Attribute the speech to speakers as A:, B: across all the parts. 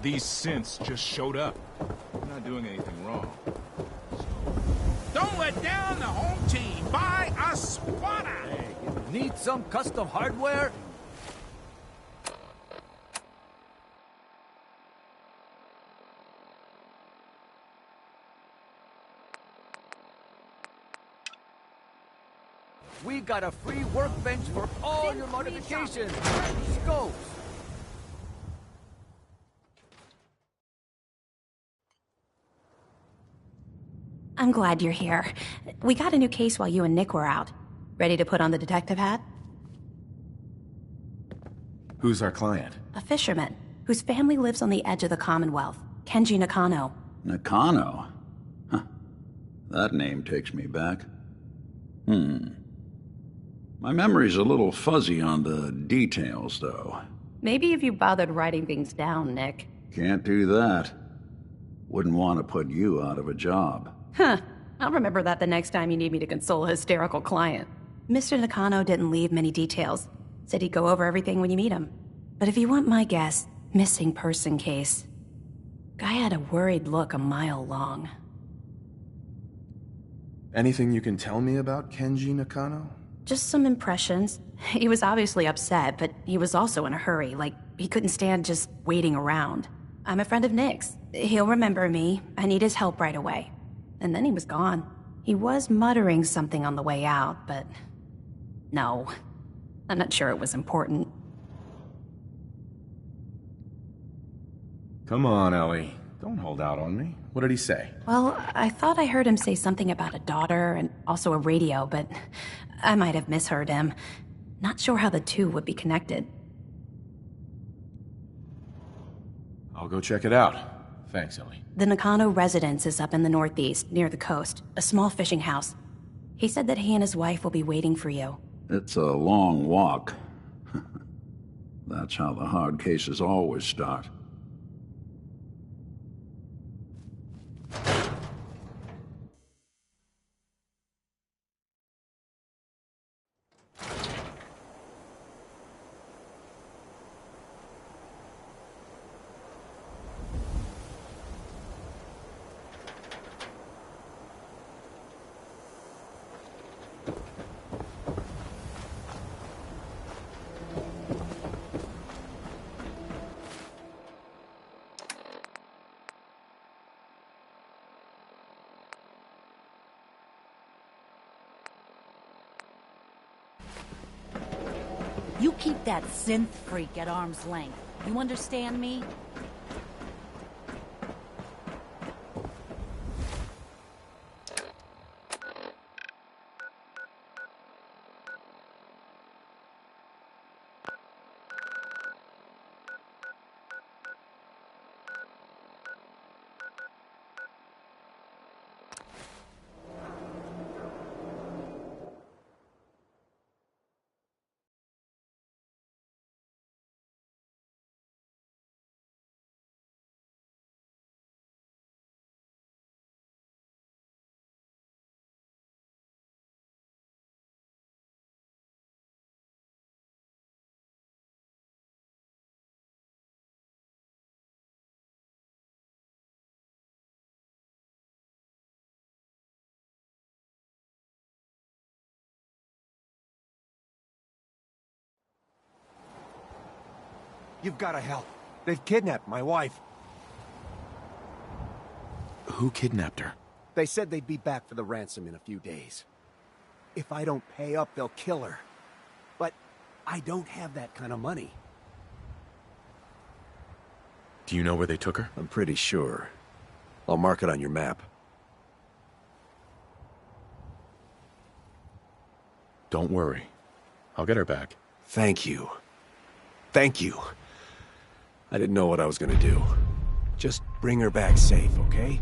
A: These synths just showed up. They're not doing anything wrong.
B: Don't let down the home team. Buy a squatter.
C: Hey, you need some custom hardware? We got a free workbench for all your modifications. Scopes.
D: I'm glad you're here. We got a new case while you and Nick were out. Ready to put on the detective hat?
A: Who's our client?
D: A fisherman, whose family lives on the edge of the Commonwealth. Kenji Nakano.
E: Nakano? Huh. That name takes me back. My memory's a little fuzzy on the details, though.
D: Maybe if you bothered writing things down, Nick.
E: Can't do that. Wouldn't want to put you out of a job.
D: Huh. I'll remember that the next time you need me to console a hysterical client. Mr. Nakano didn't leave many details. Said he'd go over everything when you meet him. But if you want my guess, missing person case. Guy had a worried look a mile long.
A: Anything you can tell me about Kenji Nakano?
D: Just some impressions. He was obviously upset, but he was also in a hurry, like he couldn't stand just waiting around. I'm a friend of Nick's. He'll remember me. I need his help right away. And then he was gone. He was muttering something on the way out, but... no. I'm not sure it was important.
A: Come on, Ellie. Don't hold out on me. What did he say?
D: Well, I thought I heard him say something about a daughter and also a radio, but I might have misheard him. Not sure how the two would be connected.
A: I'll go check it out. Thanks, Ellie.
D: The Nakano residence is up in the northeast, near the coast. A small fishing house. He said that he and his wife will be waiting for you.
E: It's a long walk. That's how the hard cases always start.
F: You keep that synth freak at arm's length. You understand me?
G: You've got to help. They've kidnapped my wife.
A: Who kidnapped her?
G: They said they'd be back for the ransom in a few days. If I don't pay up, they'll kill her. But I don't have that kind of money.
A: Do you know where they took her?
G: I'm pretty sure. I'll mark it on your map.
A: Don't worry. I'll get her back.
G: Thank you. Thank you. I didn't know what I was gonna do. Just bring her back safe, okay?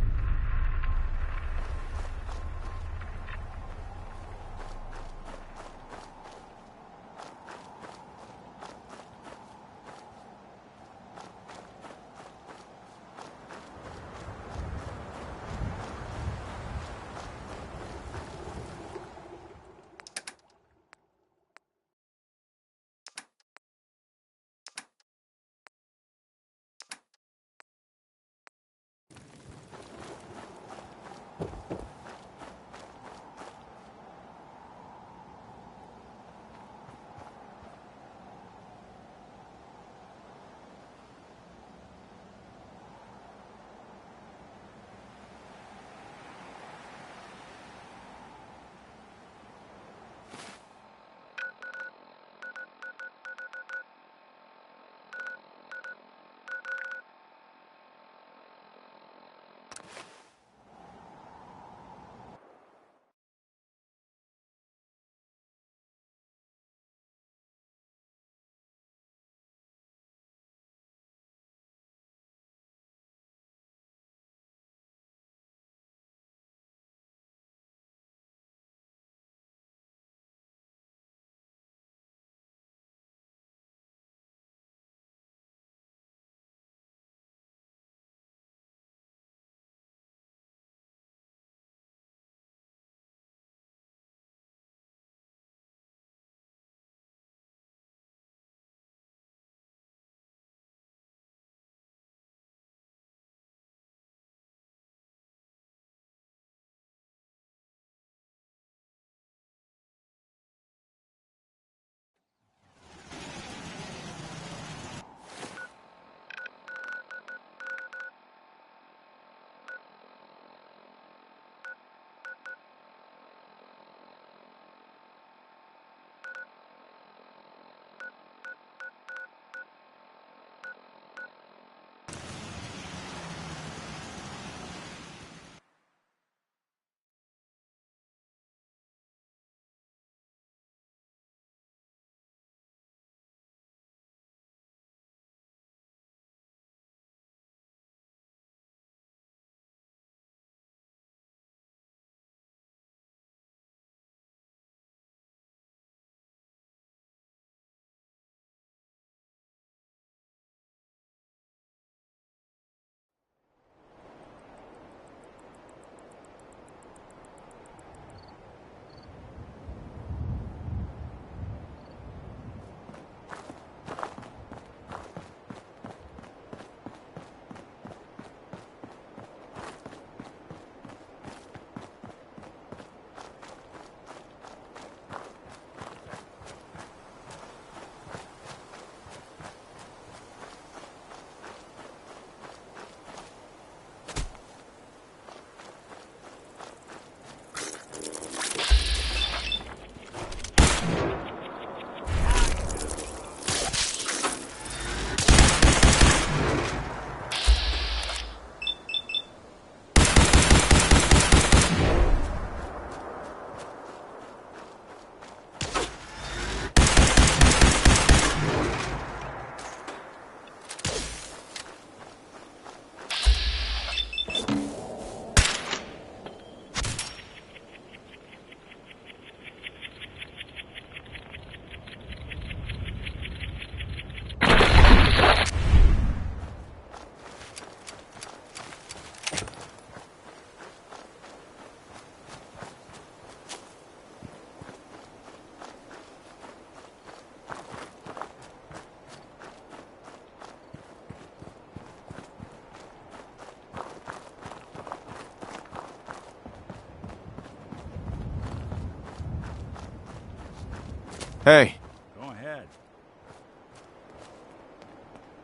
H: Hey,
I: Go ahead.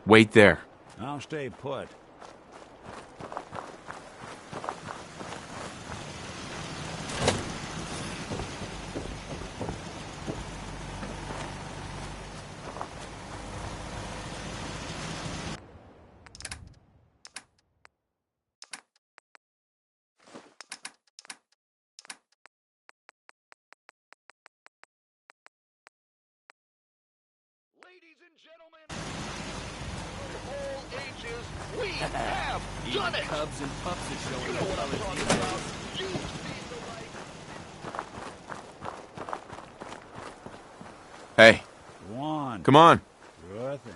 H: wait there.
I: I'll stay put.
J: Ladies and gentlemen, for all ages, we have done it!
C: Cubs and pups is showing
J: You know what I'm talking about. You need the right...
H: Hey,
I: Go on.
H: come on.
I: Sure thing.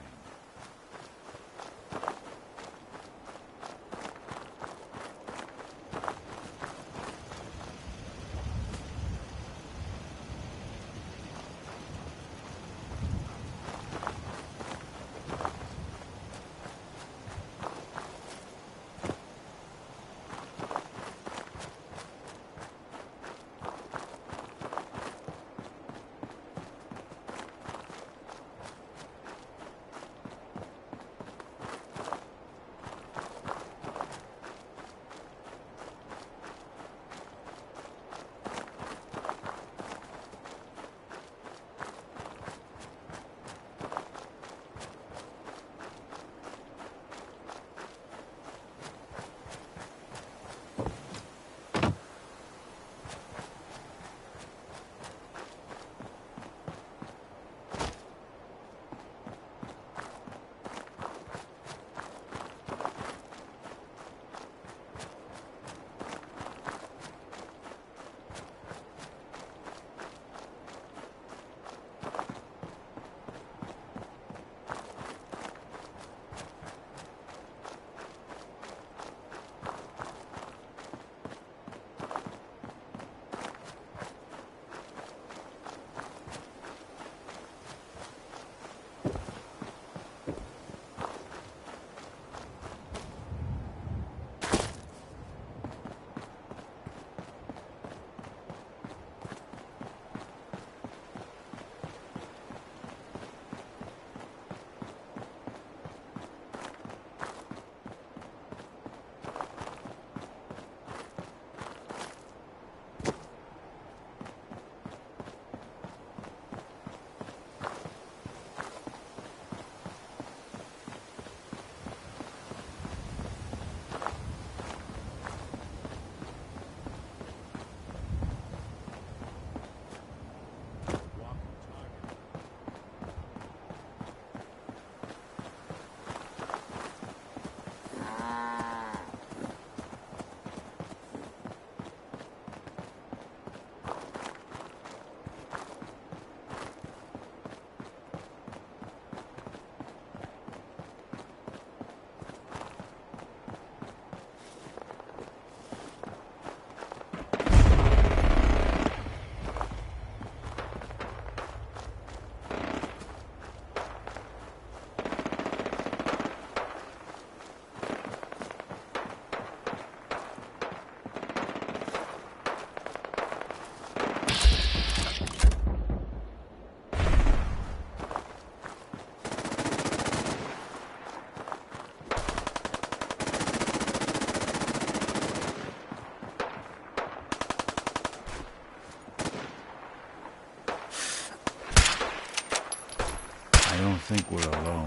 I: I don't think we're alone.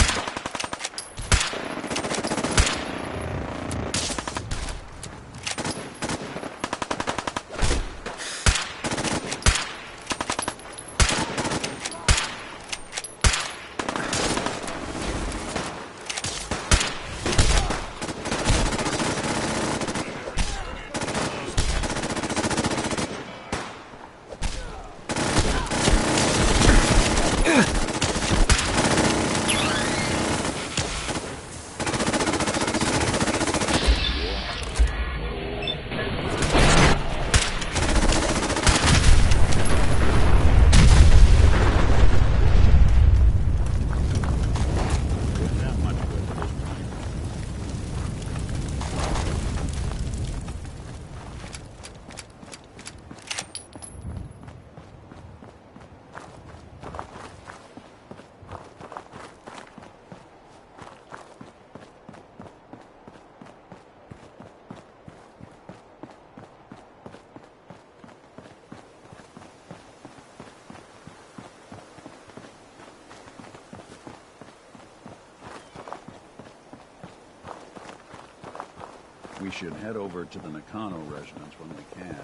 E: we should head over to the Nakano residence when we can.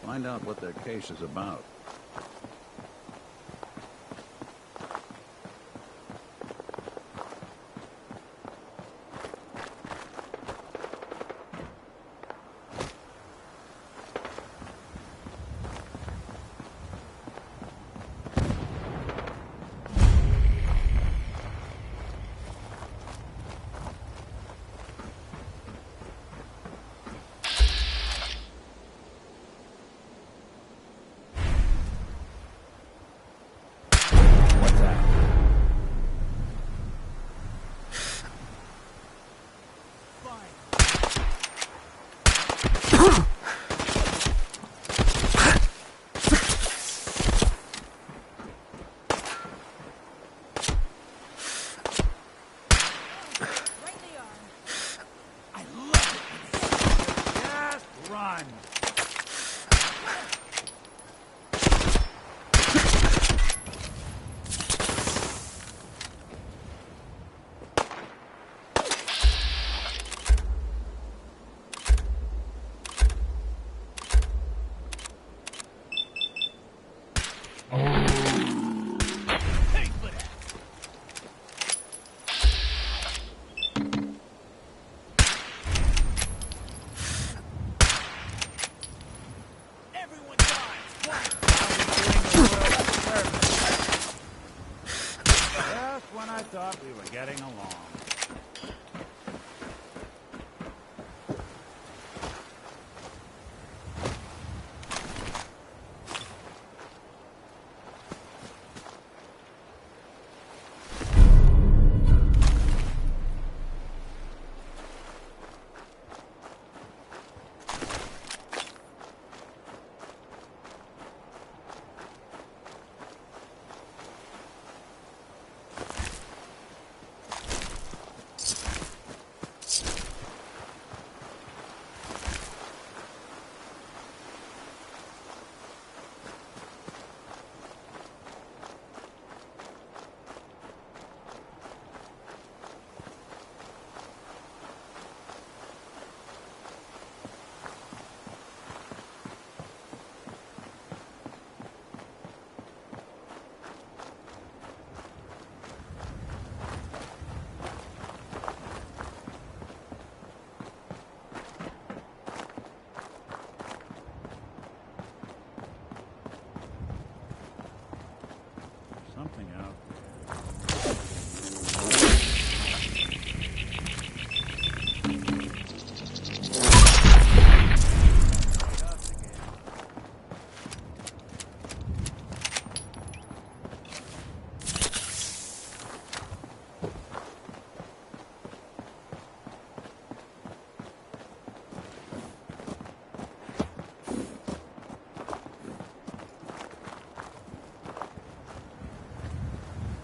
E: Find out what their case is about.
I: Thought we were getting along. Something out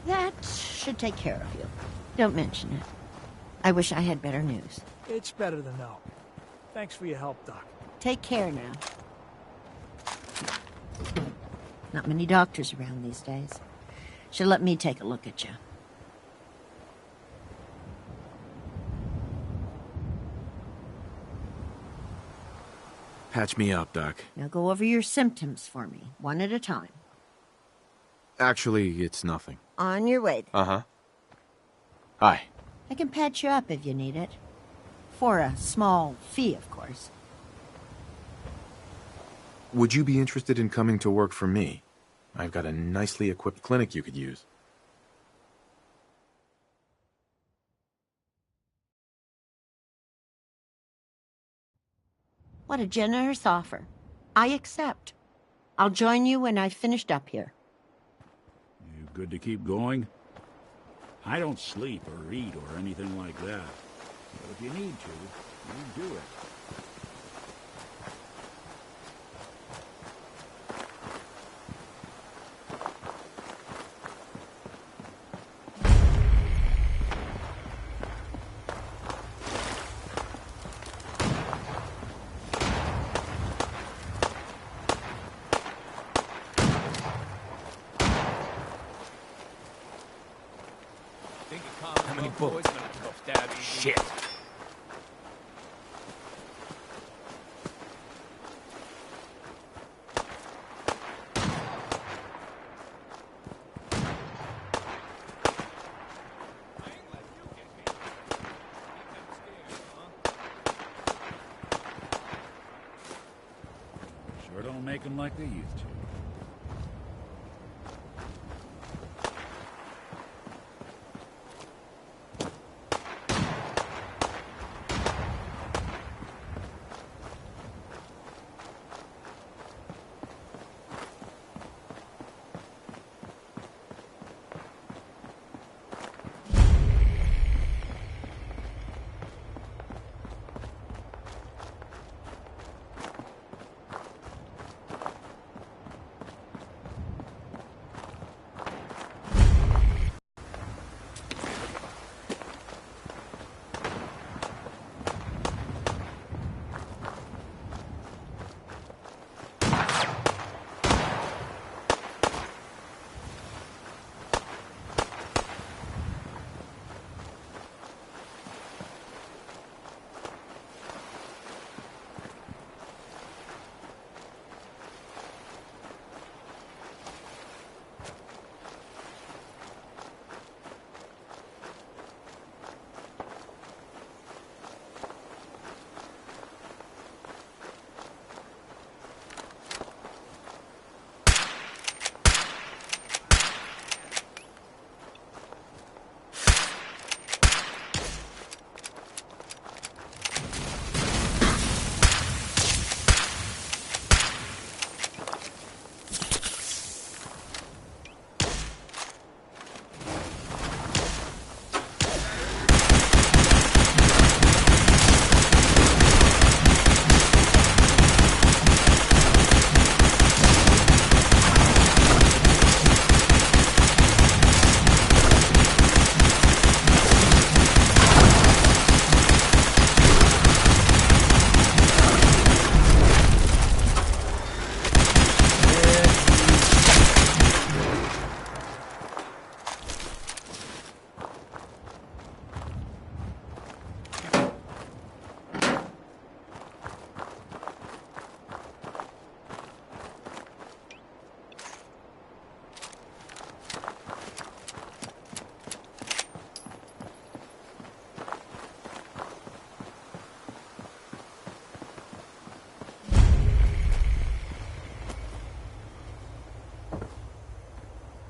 H: That should take care of you. Don't mention it. I wish I had better news.
C: It's better than no. Thanks for your help, Doc.
H: Take care now. Not many doctors around these days. Should let me take a look at you.
K: Patch me up, Doc.
H: Now go over your symptoms for me, one at a time.
K: Actually, it's nothing.
H: On your way.
K: Uh-huh. Hi.
H: I can patch you up if you need it. For a small fee, of course.
K: Would you be interested in coming to work for me? I've got a nicely equipped clinic you could use.
H: What a generous offer. I accept. I'll join you when I've finished up here.
I: You good to keep going? I don't sleep or eat or anything like that. But if you need to, you do it.
A: How many bullets? Shit.
I: like they used to.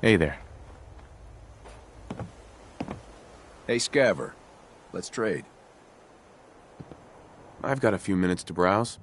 K: Hey there.
G: Hey, Scaver. Let's trade.
K: I've got a few minutes to browse.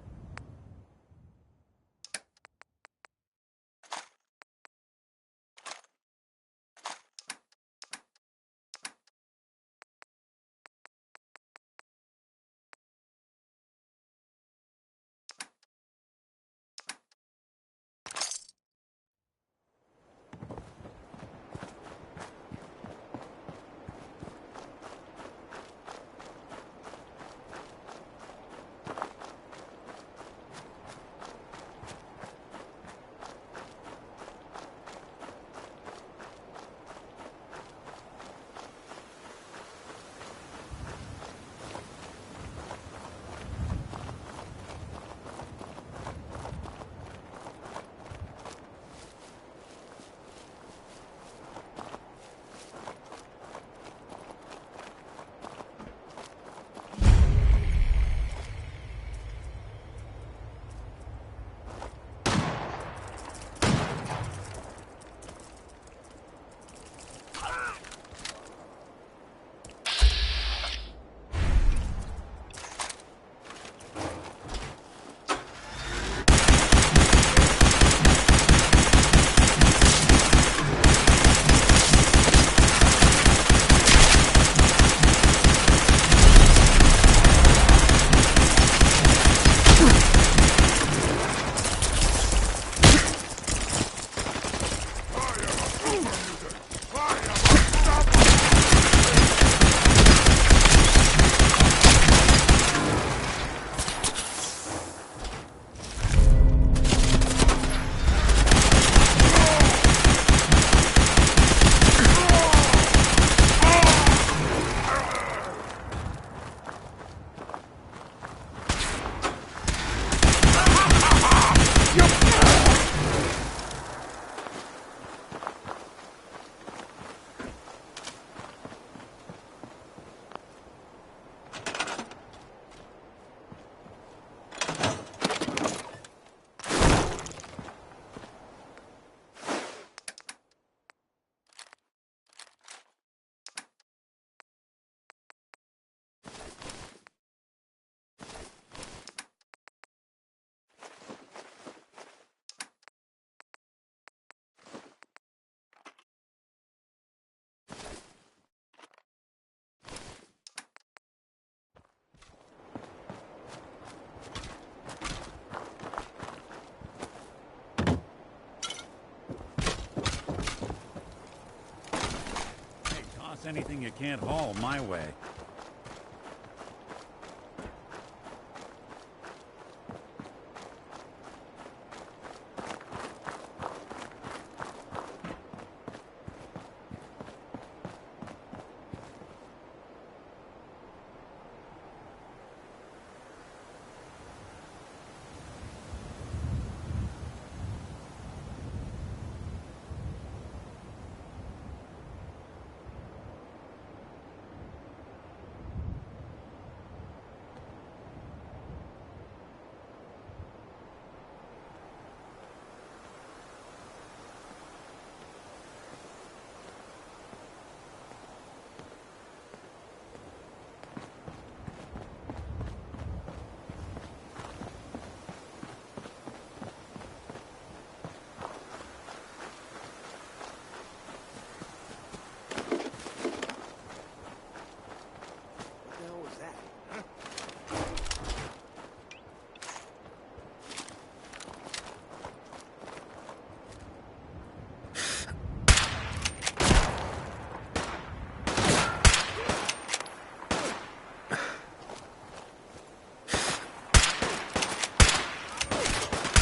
I: anything you can't haul my way.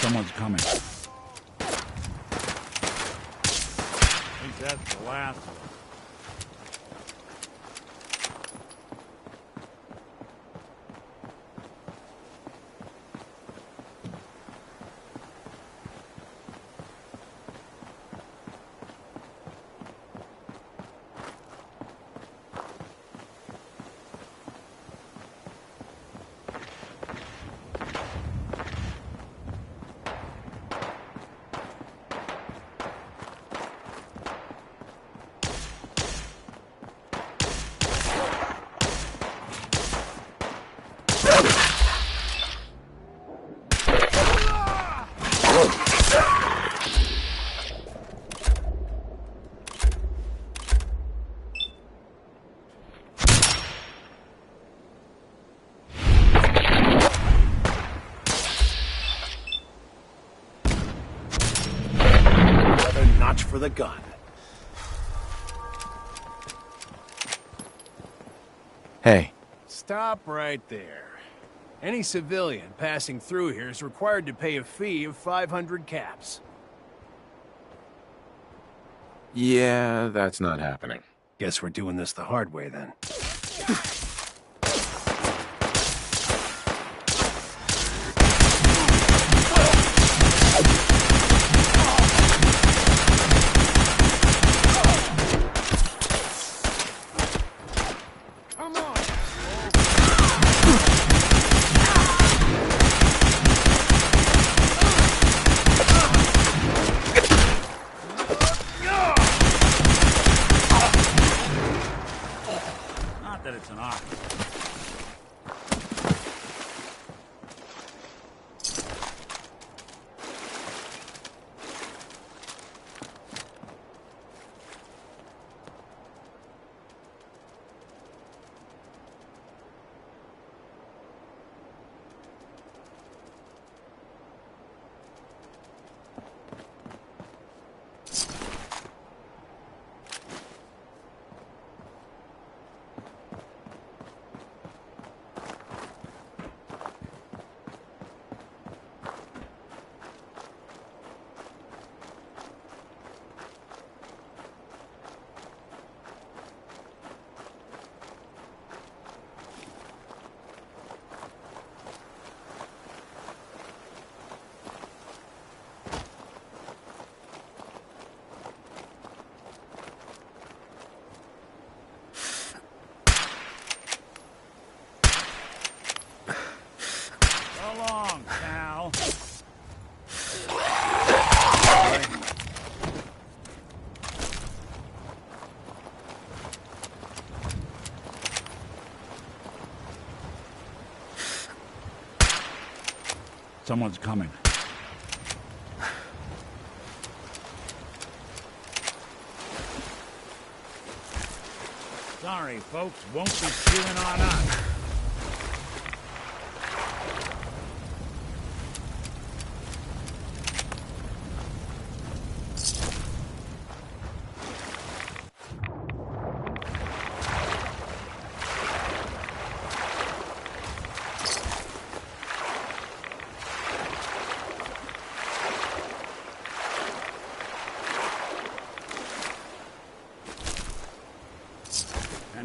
I: Someone's coming. I think that's the last one.
G: For the gun.
K: Hey.
C: Stop right there. Any civilian passing through here is required to pay a fee of 500 caps.
K: Yeah, that's not happening.
C: Guess we're doing this the hard way then.
I: That it's an art. Someone's coming. Sorry, folks, won't be chewing on us.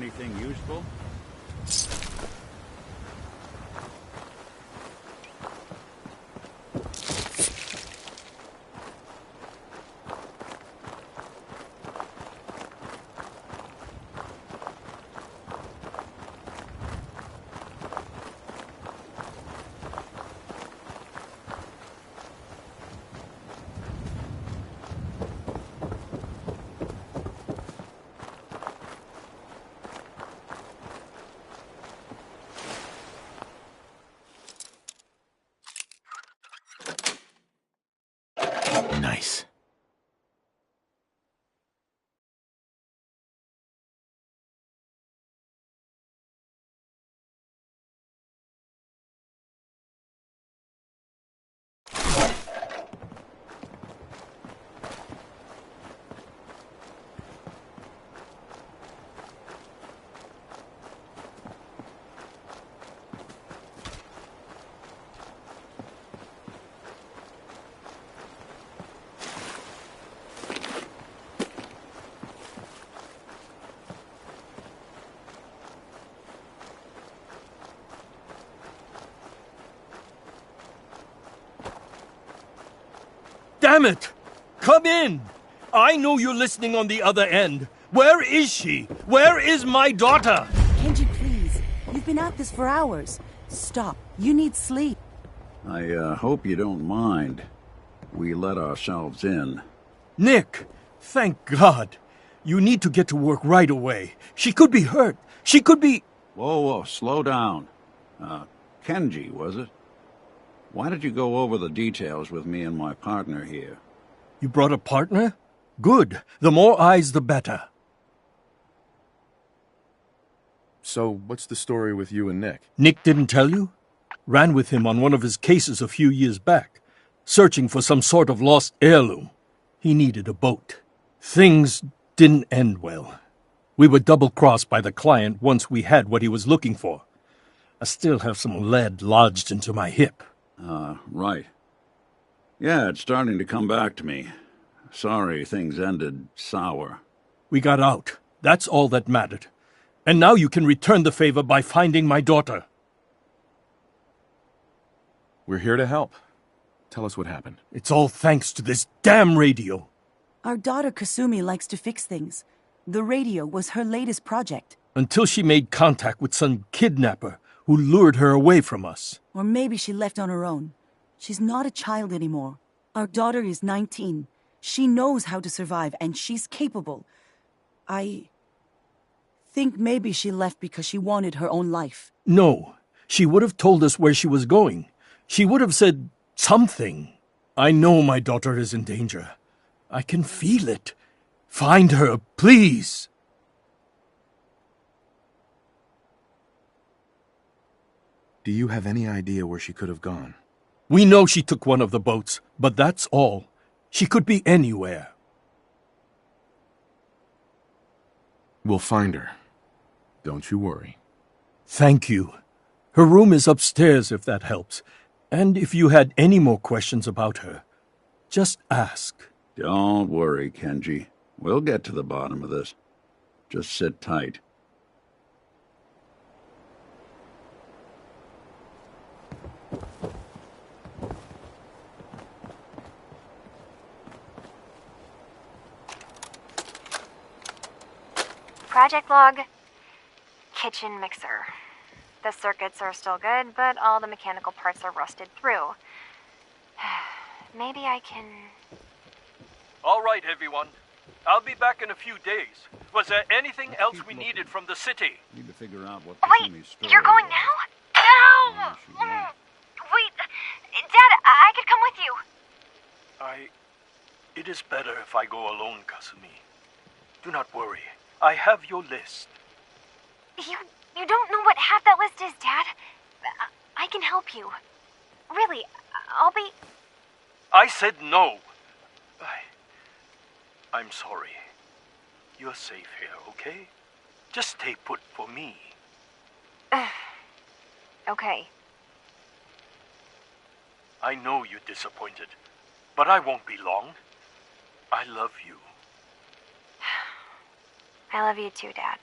I: anything useful?
K: Nice.
L: Damn it! Come in! I know you're listening on the other end. Where is she? Where is my daughter?
F: Kenji, please. You've been at this for hours. Stop. You need sleep.
E: I hope you don't mind. We let ourselves in.
L: Nick, thank God. You need to get to work right away. She could be hurt. She could be...
E: Whoa, slow down. Kenji, was it? Why did you go over the details with me and my partner here?
L: You brought a partner? Good. The more eyes, the better.
K: So, what's the story with you and Nick?
L: Nick didn't tell you? Ran with him on one of his cases a few years back, searching for some sort of lost heirloom. He needed a boat. Things didn't end well. We were double-crossed by the client once we had what he was looking for. I still have some lead lodged into my hip.
E: Right. Yeah, it's starting to come back to me. Sorry things ended sour.
L: We got out. That's all that mattered. And now you can return the favor by finding my daughter.
K: We're here to help. Tell us what happened.
L: It's all thanks to this damn radio.
F: Our daughter Kasumi likes to fix things. The radio was her latest project.
L: Until she made contact with some kidnapper who lured her away from us.
F: Or maybe she left on her own. She's not a child anymore. Our daughter is 19. She knows how to survive, and she's capable. I think maybe she left because she wanted her own life.
L: No, she would have told us where she was going. She would have said something. I know my daughter is in danger. I can feel it. Find her, please.
K: Do you have any idea where she could have gone?
L: We know she took one of the boats, but that's all. She could be anywhere.
K: We'll find her. Don't you worry.
L: Thank you. Her room is upstairs if that helps. And if you had any more questions about her, just ask.
E: Don't worry, Kenji. We'll get to the bottom of this. Just sit tight.
M: Project log. Kitchen mixer. The circuits are still good, but all the mechanical parts are rusted through. Maybe I can...
L: All right, everyone. I'll be back in a few days. Was there anything else we needed from the city?
E: Need to figure out what
M: Wait,
E: Kasumi's story
M: you're going
E: was.
M: now? No! Wait, Dad, I could come with you.
L: It is better if I go alone, Kasumi. Do not worry. I have your list.
M: You don't know what half that list is, Dad. I can help you. Really, I'll be...
L: I said no. I'm sorry. You're safe here, okay? Just stay put for me.
M: Okay.
L: I know you're disappointed, but I won't be long. I love you.
M: I love you too, Dad.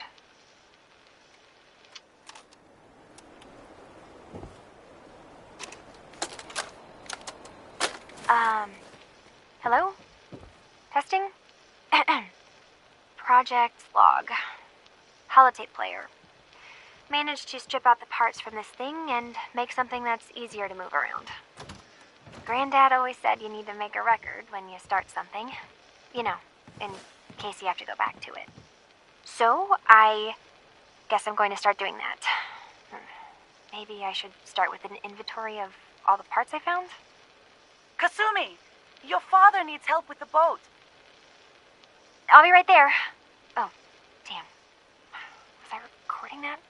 M: Hello? Testing? Project log. Holotape player. Managed to strip out the parts from this thing and make something that's easier to move around. Granddad always said you need to make a record when you start something. You know, in case you have to go back to it. So, I guess I'm going to start doing that. Maybe I should start with an inventory of all the parts I found?
F: Kasumi! Your father needs help with the boat.
M: I'll be right there. Oh, damn. Was I recording that?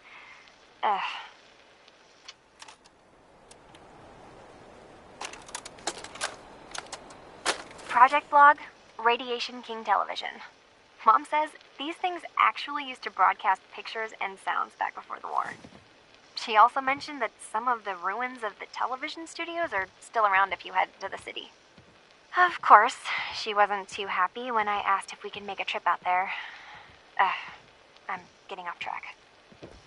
M: Project log, Radiation King Television. Mom says these things actually used to broadcast pictures and sounds back before the war. She also mentioned that some of the ruins of the television studios are still around if you head to the city. Of course, she wasn't too happy when I asked if we could make a trip out there. I'm getting off track.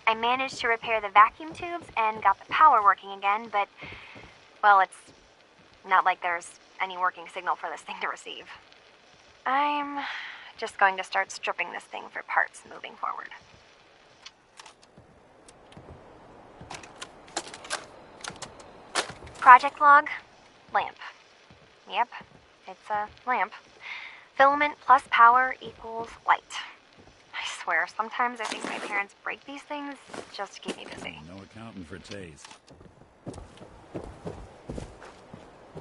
M: I managed to repair the vacuum tubes and got the power working again, but, well, it's not like there's any working signal for this thing to receive. I'm just going to start stripping this thing for parts moving forward. Project log, lamp. Yep, it's a lamp. Filament plus power equals light. I swear, sometimes I think my parents break these things just to keep me busy.
I: No accounting for taste.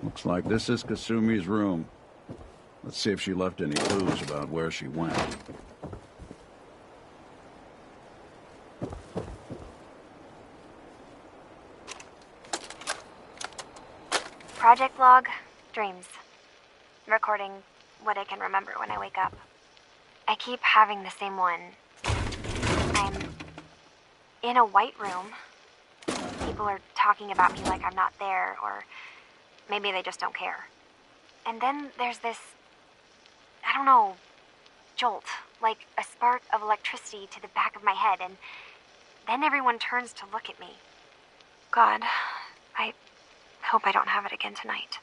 E: Looks like this is Kasumi's room. Let's see if she left any clues about where she went.
M: Project log, dreams. Recording what I can remember when I wake up. I keep having the same one. I'm in a white room. People are talking about me like I'm not there, or maybe they just don't care. And then there's this, I don't know, jolt, like a spark of electricity to the back of my head, and then everyone turns to look at me. God, I hope I don't have it again tonight.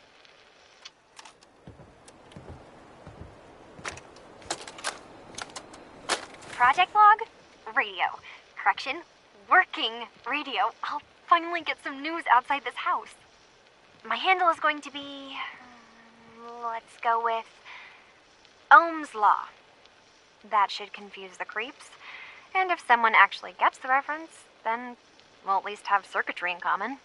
M: Project log, radio. Correction, working radio. I'll finally get some news outside this house. My handle is going to be, let's go with Ohm's Law. That should confuse the creeps. And if someone actually gets the reference, then we'll at least have circuitry in common.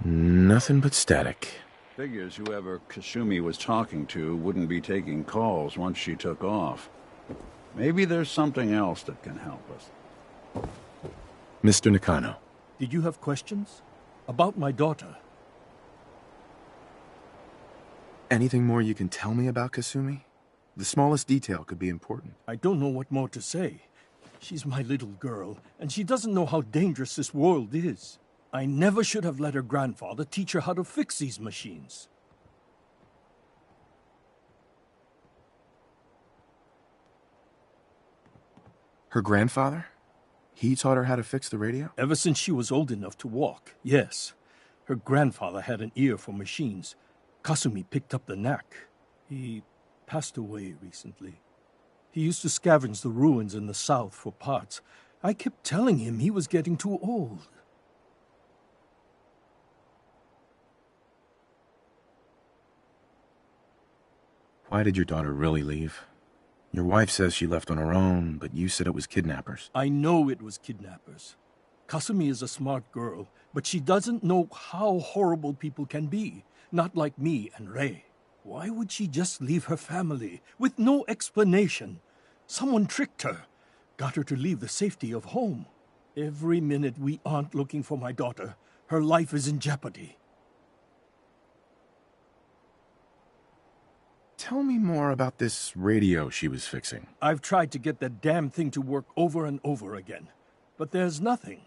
K: Nothing but static.
E: Figures whoever Kasumi was talking to wouldn't be taking calls once she took off. Maybe there's something else that can help us.
K: Mr. Nakano.
L: Did you have questions? About my daughter?
K: Anything more you can tell me about Kasumi? The smallest detail could be important.
L: I don't know what more to say. She's my little girl, and she doesn't know how dangerous this world is. I never should have let her grandfather teach her how to fix these machines.
K: Her grandfather? He taught her how to fix the radio?
L: Ever since she was old enough to walk, yes. Her grandfather had an ear for machines. Kasumi picked up the knack. He passed away recently. He used to scavenge the ruins in the south for parts. I kept telling him he was getting too old.
K: Why did your daughter really leave? Your wife says she left on her own, but you said it was kidnappers.
L: I know it was kidnappers. Kasumi is a smart girl, but she doesn't know how horrible people can be. Not like me and Ray. Why would she just leave her family with no explanation? Someone tricked her, got her to leave the safety of home. Every minute we aren't looking for my daughter, her life is in jeopardy.
K: Tell me more about this radio she was fixing.
L: I've tried to get that damn thing to work over and over again, but there's nothing.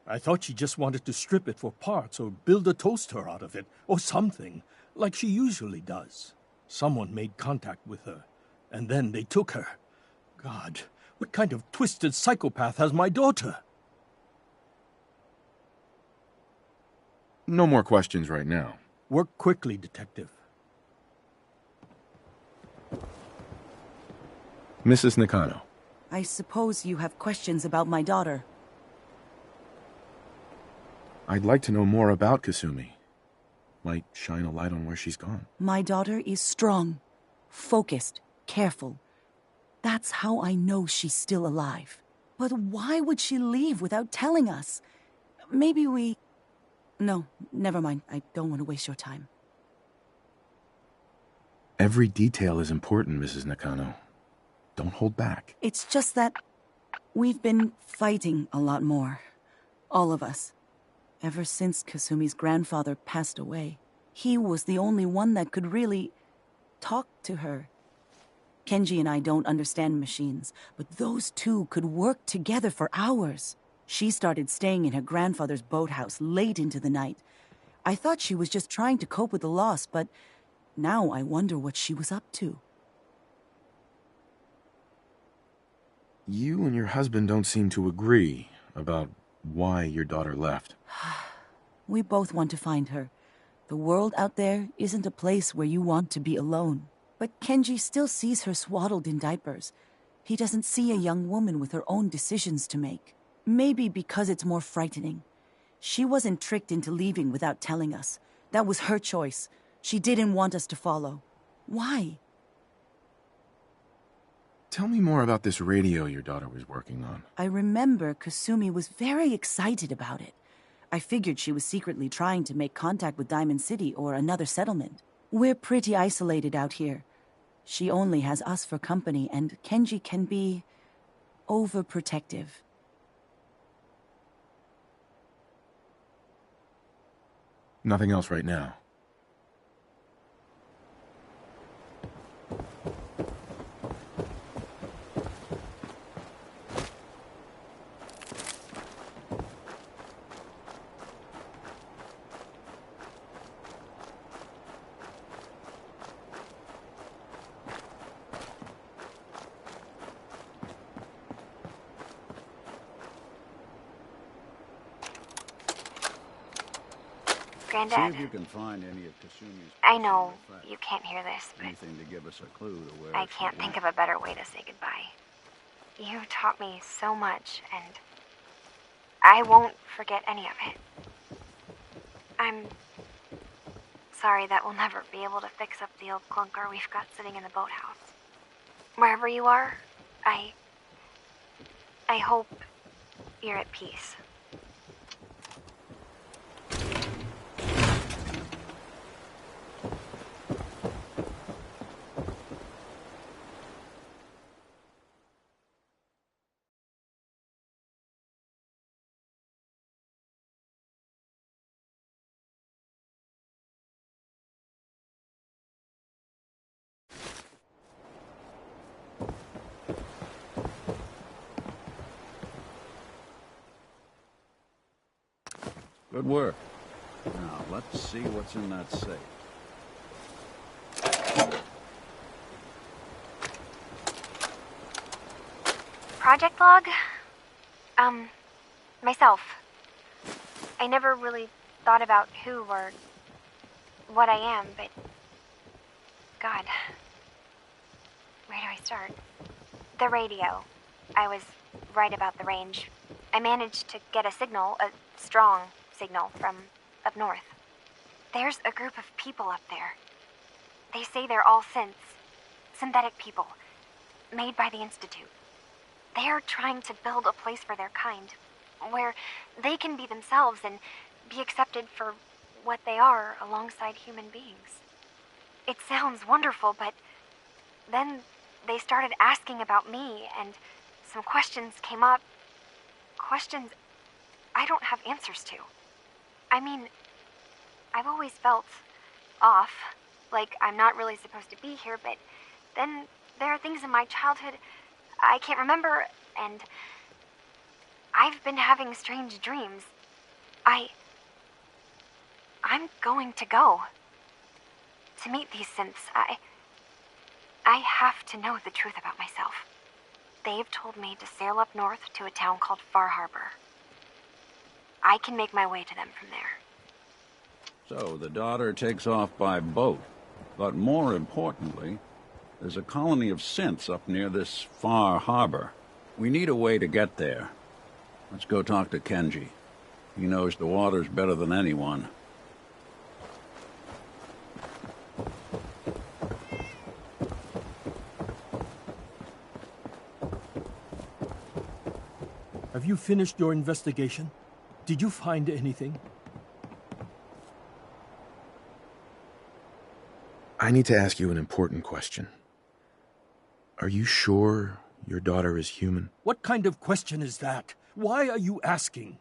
L: I thought she just wanted to strip it for parts or build a toaster out of it, or something, like she usually does. Someone made contact with her. And then they took her. God, what kind of twisted psychopath has my daughter?
K: No more questions right now.
L: Work quickly, Detective.
K: Mrs. Nakano.
F: I suppose you have questions about my daughter.
K: I'd like to know more about Kasumi. Might shine a light on where she's gone.
F: My daughter is strong, focused, careful. That's how I know she's still alive. But why would she leave without telling us? Maybe we... No, never mind. I don't want to waste your time.
K: Every detail is important, Mrs. Nakano. Don't hold back.
F: It's just that we've been fighting a lot more. All of us. Ever since Kasumi's grandfather passed away. He was the only one that could really talk to her. Kenji and I don't understand machines, but those two could work together for hours. She started staying in her grandfather's boathouse late into the night. I thought she was just trying to cope with the loss, but now I wonder what she was up to.
K: You and your husband don't seem to agree about why your daughter left.
F: We both want to find her. The world out there isn't a place where you want to be alone. But Kenji still sees her swaddled in diapers. He doesn't see a young woman with her own decisions to make. Maybe because it's more frightening. She wasn't tricked into leaving without telling us. That was her choice. She didn't want us to follow. Why?
K: Tell me more about this radio your daughter was working on.
F: I remember Kasumi was very excited about it. I figured she was secretly trying to make contact with Diamond City or another settlement. We're pretty isolated out here. She only has us for company, and Kenji can be overprotective.
K: Nothing else right now.
M: Granddad,
E: See if you can find any of Kasumi's...
M: I know you can't hear this, but
E: anything to give us a clue to where
M: I can't think of a better way to say goodbye. You taught me so much, and I won't forget any of it. I'm sorry that we'll never be able to fix up the old clunker we've got sitting in the boathouse. Wherever you are, I hope you're at peace.
E: Good work. Now, let's see what's in that safe.
M: Project log? Myself. I never really thought about who or what I am, but... God. Where do I start? The radio. I was right about the range. I managed to get a signal, a strong signal, from up north. There's a group of people up there. They say they're all synthetic people, made by the Institute. They're trying to build a place for their kind, where they can be themselves and be accepted for what they are alongside human beings. It sounds wonderful, but then they started asking about me, and some questions came up. Questions I don't have answers to. I mean, I've always felt off, like I'm not really supposed to be here, but then there are things in my childhood I can't remember, and I've been having strange dreams. I'm going to go to meet these synths. I I have to know the truth about myself. They've told me to sail up north to a town called Far Harbor. I can make my way to them from there.
E: So the daughter takes off by boat. But more importantly, there's a colony of synths up near this Far Harbor. We need a way to get there. Let's go talk to Kenji. He knows the waters better than anyone.
L: Have you finished your investigation? Did you find anything?
K: I need to ask you an important question. Are you sure your daughter is human?
L: What kind of question is that? Why are you asking?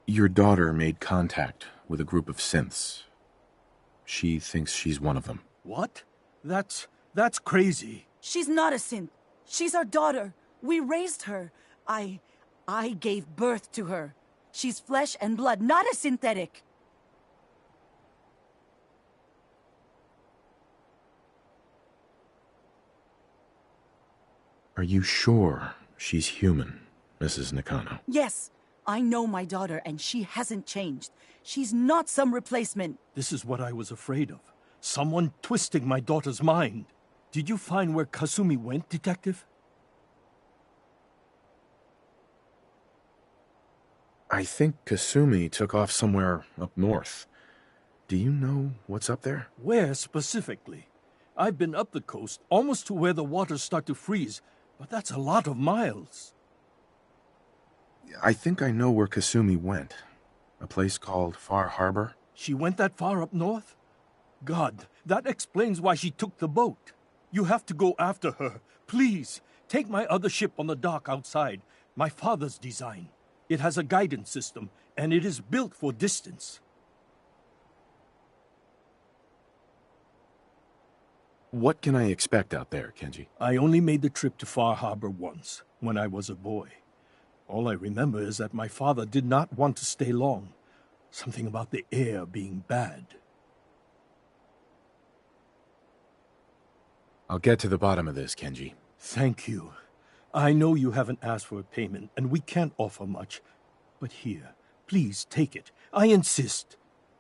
K: Your daughter made contact with a group of synths. She thinks she's one of them.
L: What? That's crazy.
F: She's not a synth. She's our daughter. We raised her. I gave birth to her. She's flesh and blood, not a synthetic.
K: Are you sure she's human, Mrs. Nakano?
F: Yes, I know my daughter, and she hasn't changed. She's not some replacement.
L: This is what I was afraid of. Someone twisting my daughter's mind. Did you find where Kasumi went, Detective?
K: I think Kasumi took off somewhere up north. Do you know what's up there?
L: Where specifically? I've been up the coast, almost to where the waters start to freeze, but that's a lot of miles.
K: I think I know where Kasumi went. A place called Far Harbor.
L: She went that far up north? God, that explains why she took the boat. You have to go after her. Please, take my other ship on the dock outside. My father's design. It has a guidance system, and it is built for distance.
K: What can I expect out there, Kenji?
L: I only made the trip to Far Harbor once, when I was a boy. All I remember is that my father did not want to stay long. Something about the air being bad.
K: I'll get to the bottom of this, Kenji.
L: Thank you. I know you haven't asked for a payment, and we can't offer much. But here, please take it. I insist.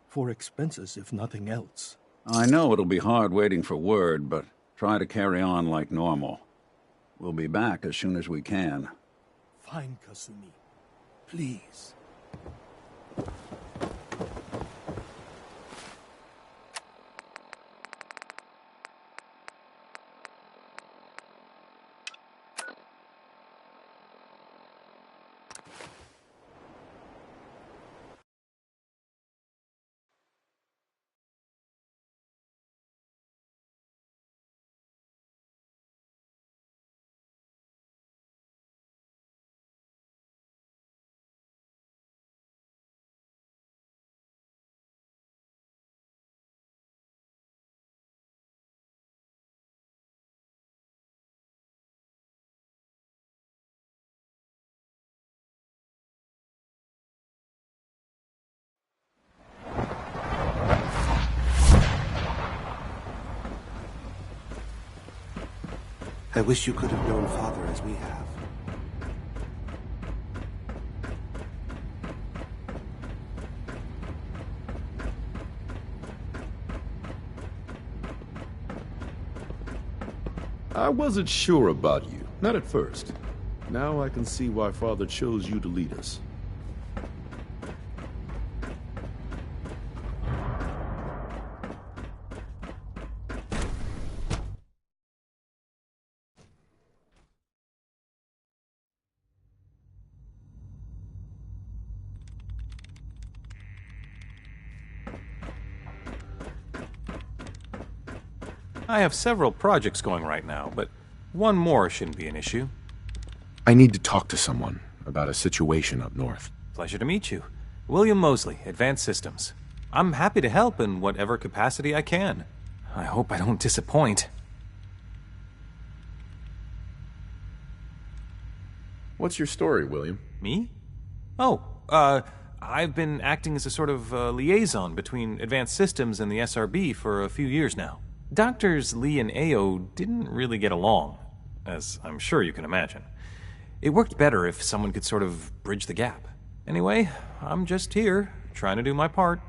L: For expenses, if nothing else.
E: I know it'll be hard waiting for word, but try to carry on like normal. We'll be back as soon as we can.
L: Fine, Kasumi. Please.
G: I wish you could have known Father as we have.
N: I wasn't sure about you, not at first. Now I can see why Father chose you to lead us.
O: I have several projects going right now, but one more shouldn't be an issue.
K: I need to talk to someone about a situation up north.
O: Pleasure to meet you. William Mosley, Advanced Systems. I'm happy to help in whatever capacity I can. I hope I don't disappoint.
K: What's your story, William?
O: Me? Oh, I've been acting as a sort of liaison between Advanced Systems and the SRB for a few years now. Doctors Lee and Ao didn't really get along, as I'm sure you can imagine. It worked better if someone could sort of bridge the gap. Anyway, I'm just here, trying to do my part.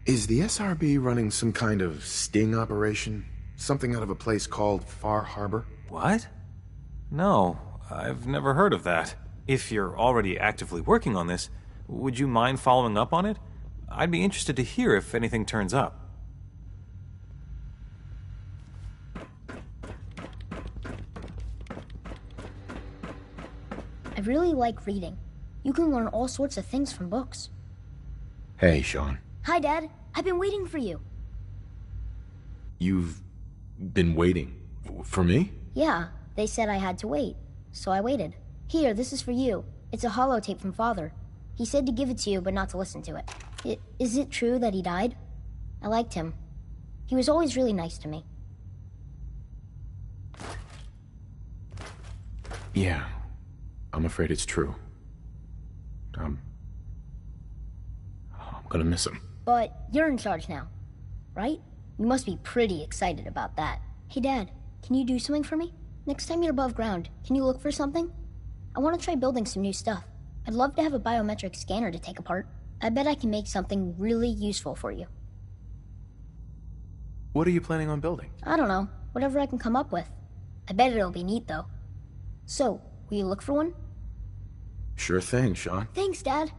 K: Is the SRB running some kind of sting operation? Something out of a place called Far Harbor?
O: What? No, I've never heard of that. If you're already actively working on this, would you mind following up on it? I'd be interested to hear if anything turns up.
P: I really like reading. You can learn all sorts of things from books.
K: Hey, Sean.
P: Hi, Dad. I've been waiting for you.
K: You've been waiting for me?
P: Yeah, they said I had to wait, so I waited. Here, this is for you. It's a holotape from Father. He said to give it to you, but not to listen to it. Is it true that he died? I liked him. He was always really nice to me.
K: Yeah, I'm afraid it's true. I'm gonna miss him.
P: But you're in charge now, right? You must be pretty excited about that. Hey, Dad, can you do something for me? Next time you're above ground, can you look for something? I want to try building some new stuff. I'd love to have a biometric scanner to take apart. I bet I can make something really useful for you.
K: What are you planning on building?
P: I don't know. Whatever I can come up with. I bet it'll be neat, though. So, will you look for one?
K: Sure thing, Sean.
P: Thanks, Dad.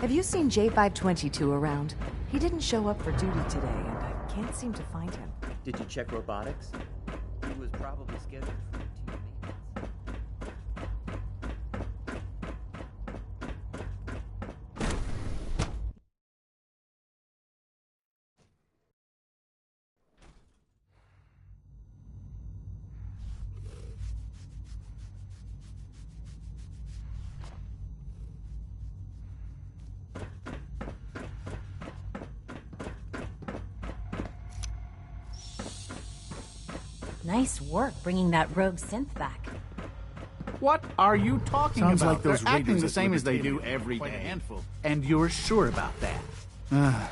Q: Have you seen J522 around? He didn't show up for duty today, and I can't seem to find him.
R: Did you check robotics? He was probably scheduled for routine maintenance.
D: Nice work bringing that rogue synth back.
B: What are you talking
C: Sounds
B: about?
C: like those
B: They're acting
C: radios
B: the
C: at
B: same as they
C: Libertarian.
B: do every
C: Quite a
B: day.
C: handful.
B: And you're sure about that?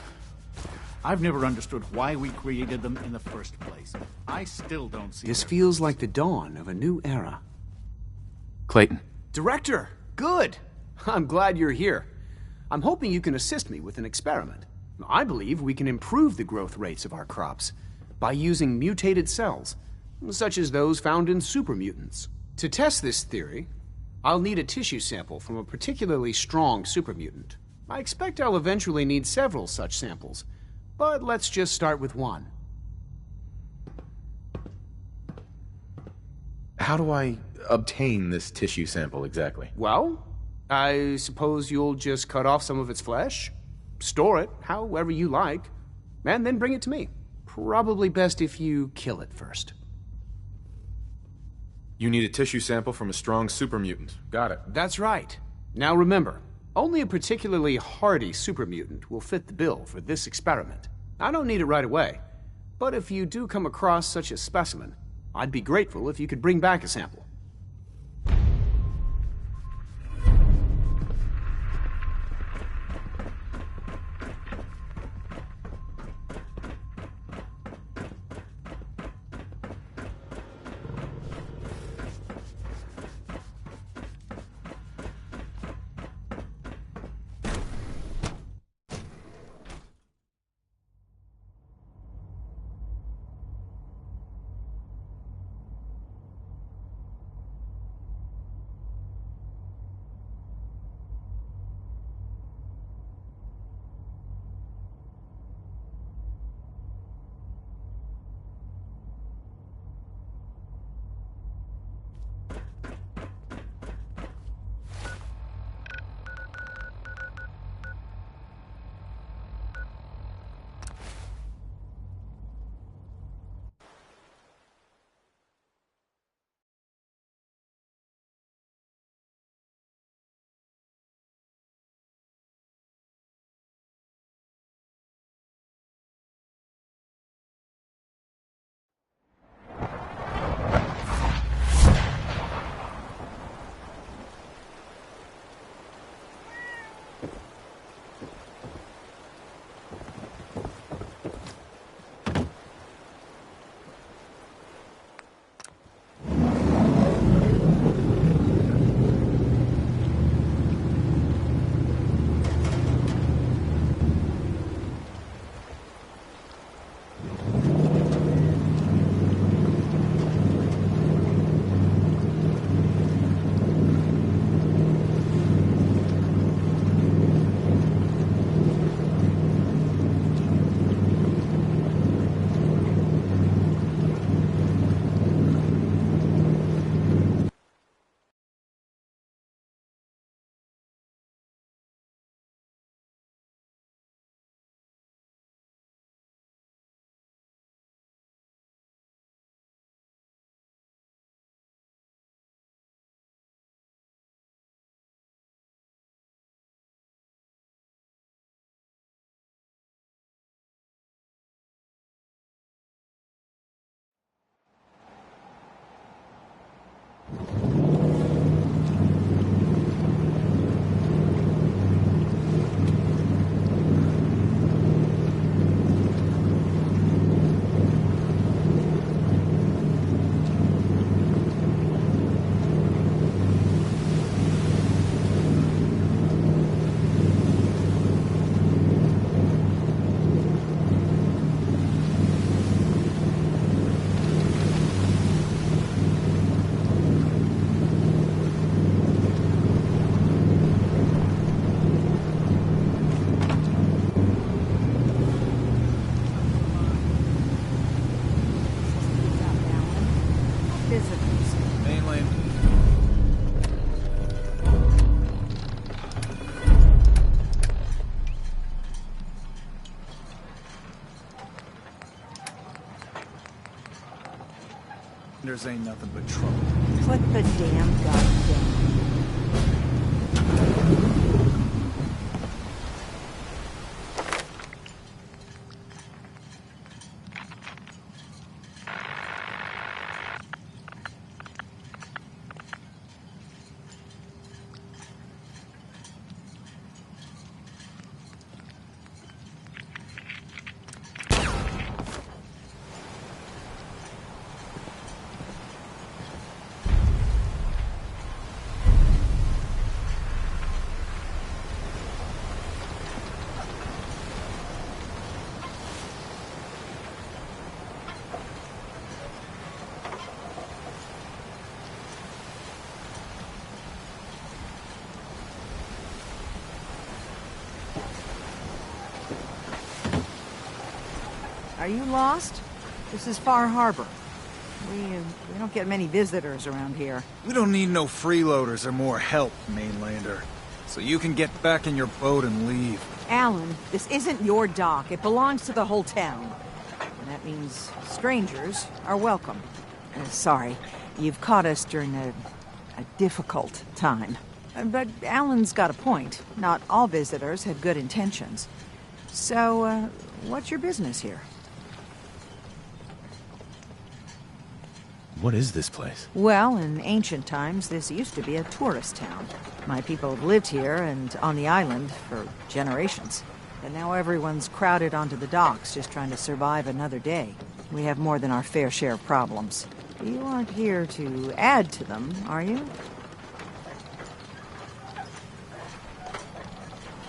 B: I've never understood why we created them in the first place. I still don't see
G: This
B: their
G: feels like the dawn of a new era.
K: Clayton.
G: Director, good. I'm glad you're here. I'm hoping you can assist me with an experiment. I believe we can improve the growth rates of our crops by using mutated cells, such as those found in supermutants. To test this theory, I'll need a tissue sample from a particularly strong supermutant. I expect I'll eventually need several such samples, but let's just start with one.
K: How do I obtain this tissue sample exactly?
G: Well, I suppose you'll just cut off some of its flesh, store it however you like, and then bring it to me. Probably best if you kill it first.
K: You need a tissue sample from a strong supermutant. Got it.
G: That's right. Now remember, only a particularly hardy supermutant will fit the bill for this experiment. I don't need it right away, but if you do come across such a specimen, I'd be grateful if you could bring back a sample.
S: Islanders ain't nothing but trouble.
Q: Put the damn gun down. Are you lost? This is Far Harbor. We don't get many visitors around here.
S: We don't need no freeloaders or more help, mainlander. So you can get back in your boat and leave.
Q: Alan, this isn't your dock. It belongs to the whole town. And that means strangers are welcome. Sorry, you've caught us during a difficult time. But Alan's got a point. Not all visitors had good intentions. So, what's your business here?
T: What is this place?
Q: Well, in ancient times, this used to be a tourist town. My people have lived here and on the island for generations. But now everyone's crowded onto the docks, just trying to survive another day. We have more than our fair share of problems. You aren't here to add to them, are you?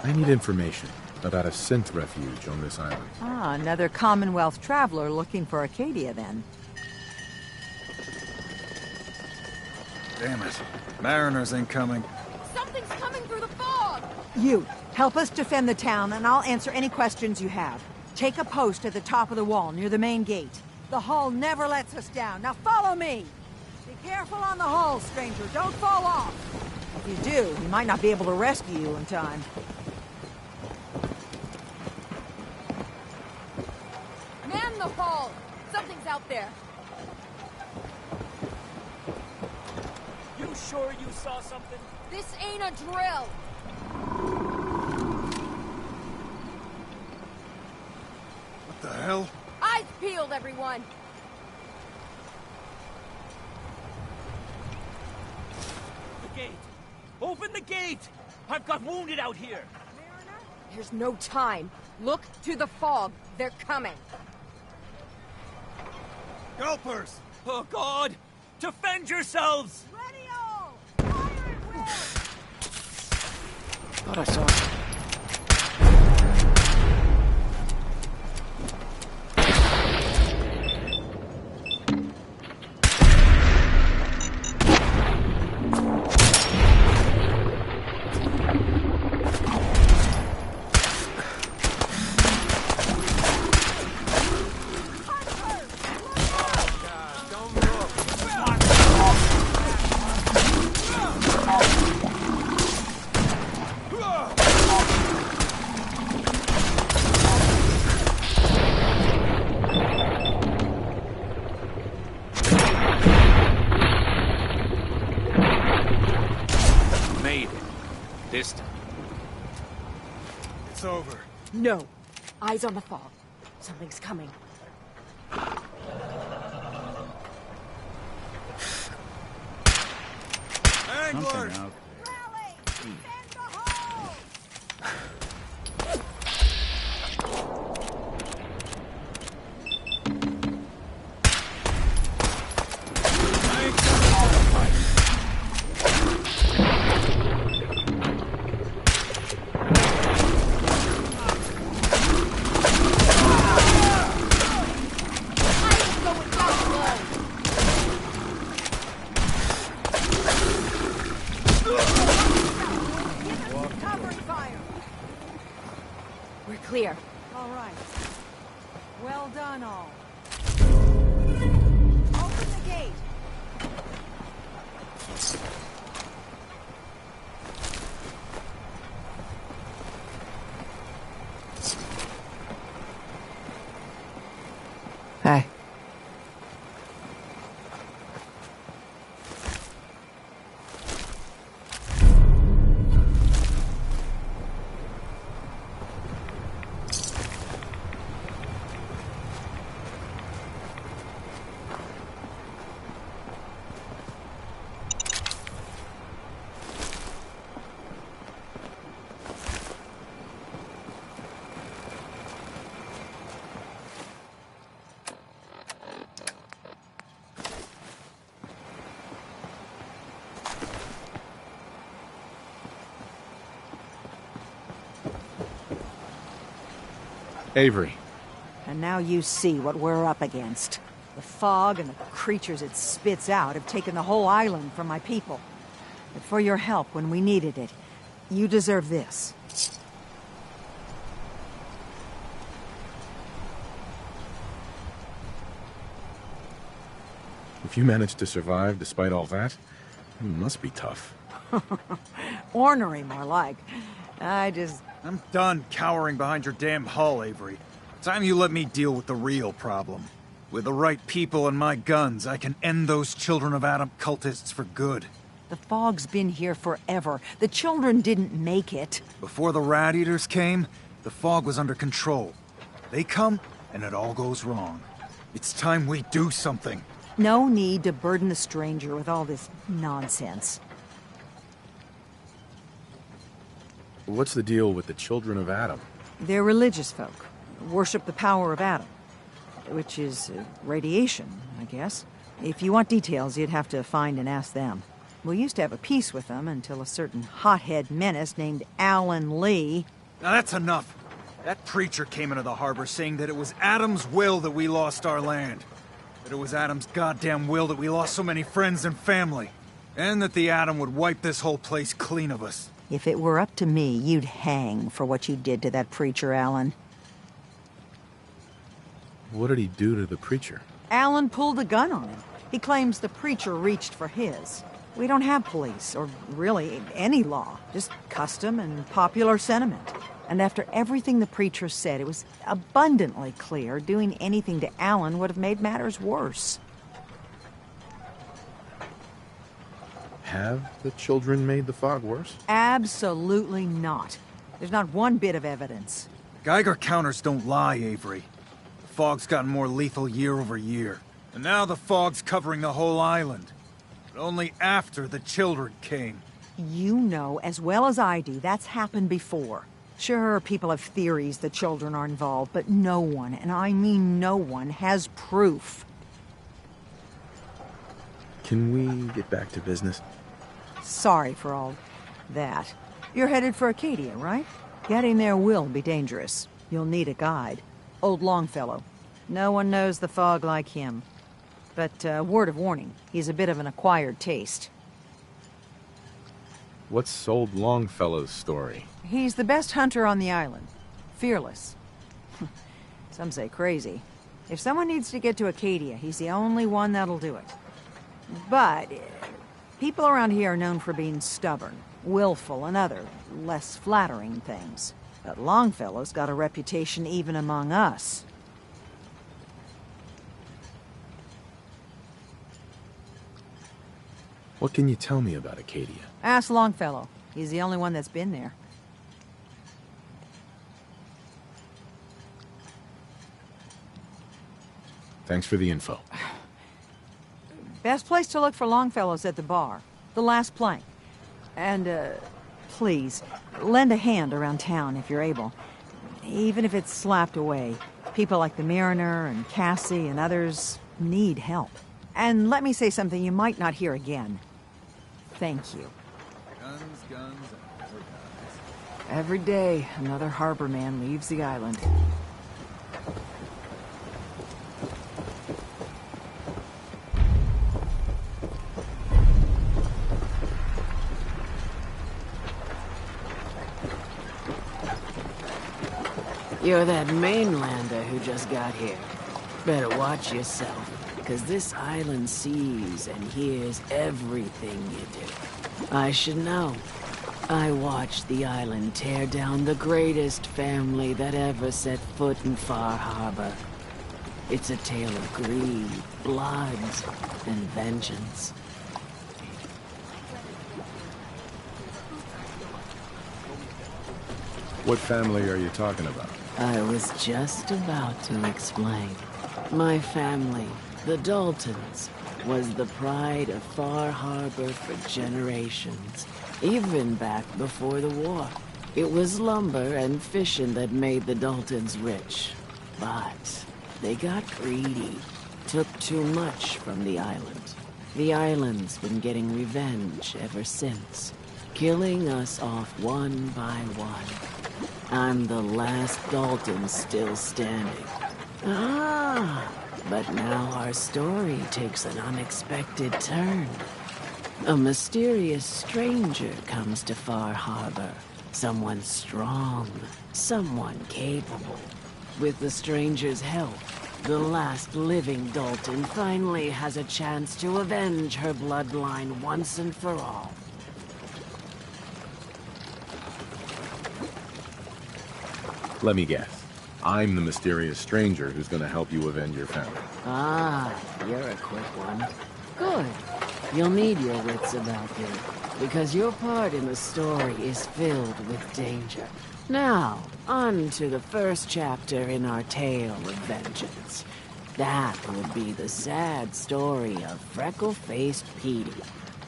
K: I need information about a synth refuge on this island.
Q: Ah, another Commonwealth traveler looking for Acadia, then.
S: Damn it. Mariners ain't coming.
U: Something's coming through the fog!
Q: You, help us defend the town, and I'll answer any questions you have. Take a post at the top of the wall, near the main gate. The hull never lets us down. Now follow me! Be careful on the hull, stranger. Don't fall off! If you do, we might not be able to rescue you in time.
U: Man the hull! Something's out there.
V: You sure you saw something?
U: This ain't a drill!
S: What the hell?
U: Eyes peeled, everyone!
V: The gate! Open the gate! I've got wounded out here!
U: Mariner? There's no time. Look to the fog. They're coming.
V: Helpers! Oh, God! Defend yourselves!
S: Thought I saw... It's over.
U: No. Eyes on the fog. Something's coming.
S: Angler!
U: We're clear.
Q: All right. Well done, all. Open the gate. Hey.
S: Avery.
Q: And now you see what we're up against. The fog and the creatures it spits out have taken the whole island from my people. But for your help when we needed it, you deserve this.
K: If you managed to survive despite all that, you must be tough.
Q: Ornery, more like.
S: I'm done cowering behind your damn hull, Avery. Time you let me deal with the real problem. With the right people and my guns, I can end those Children of Adam cultists for good.
Q: The fog's been here forever. The children didn't make it.
S: Before the Rat Eaters came, the fog was under control. They come, and it all goes wrong. It's time we do something.
Q: No need to burden the stranger with all this nonsense.
K: What's the deal with the Children of Adam?
Q: They're religious folk. Worship the power of Adam. Which is radiation, I guess. If you want details, you'd have to find and ask them. We used to have a peace with them until a certain hothead menace named Alan Lee...
S: Now that's enough. That preacher came into the harbor saying that it was Adam's will that we lost our land. That it was Adam's goddamn will that we lost so many friends and family. And that the Atom would wipe this whole place clean of us.
Q: If it were up to me, you'd hang for what you did to that preacher, Alan.
K: What did he do to the preacher?
Q: Alan pulled a gun on him. He claims the preacher reached for his. We don't have police, or really any law. Just custom and popular sentiment. And after everything the preacher said, it was abundantly clear doing anything to Alan would have made matters worse.
K: Have the children made the fog worse?
Q: Absolutely not. There's not one bit of evidence.
S: Geiger counters don't lie, Avery. The fog's gotten more lethal year over year. And now the fog's covering the whole island. But only after the children came.
Q: You know as well as I do that's happened before. Sure, people have theories the children are involved, but no one, and I mean no one, has proof.
K: Can we get back to business?
Q: Sorry for all that. You're headed for Acadia, right? Getting there will be dangerous. You'll need a guide. Old Longfellow. No one knows the fog like him. But word of warning, he's a bit of an acquired taste.
K: What's Old Longfellow's story?
Q: He's the best hunter on the island. Fearless. Some say crazy. If someone needs to get to Acadia, he's the only one that'll do it. But people around here are known for being stubborn, willful, and other, less flattering things. But Longfellow's got a reputation even among us.
K: What can you tell me about Acadia?
Q: Ask Longfellow. He's the only one that's been there.
K: Thanks for the info.
Q: Best place to look for Longfellow's at the bar. The last plank. And, please, lend a hand around town if you're able. Even if it's slapped away. People like the Mariner and Cassie and others need help. And let me say something you might not hear again. Thank you.
S: Guns, guns, and more guns.
Q: Every day, another harbor man leaves the island.
J: You're that mainlander who just got here. Better watch yourself. Because this island sees and hears everything you do. I should know. I watched the island tear down the greatest family that ever set foot in Far Harbor. It's a tale of greed, blood, and vengeance.
K: What family are you talking about?
J: I was just about to explain. My family, the Daltons, was the pride of Far Harbor for generations, even back before the war. It was lumber and fishing that made the Daltons rich. But they got greedy, took too much from the island. The island's been getting revenge ever since, killing us off one by one. I'm the last Dalton still standing. Ah, but now our story takes an unexpected turn. A mysterious stranger comes to Far Harbor. Someone strong, someone capable. With the stranger's help, the last living Dalton finally has a chance to avenge her bloodline once and for all.
K: Let me guess. I'm the mysterious stranger who's gonna help you avenge your family.
J: Ah, you're a quick one. Good. You'll need your wits about you, because your part in the story is filled with danger. Now, on to the first chapter in our tale of vengeance. That would be the sad story of freckle-faced Petey.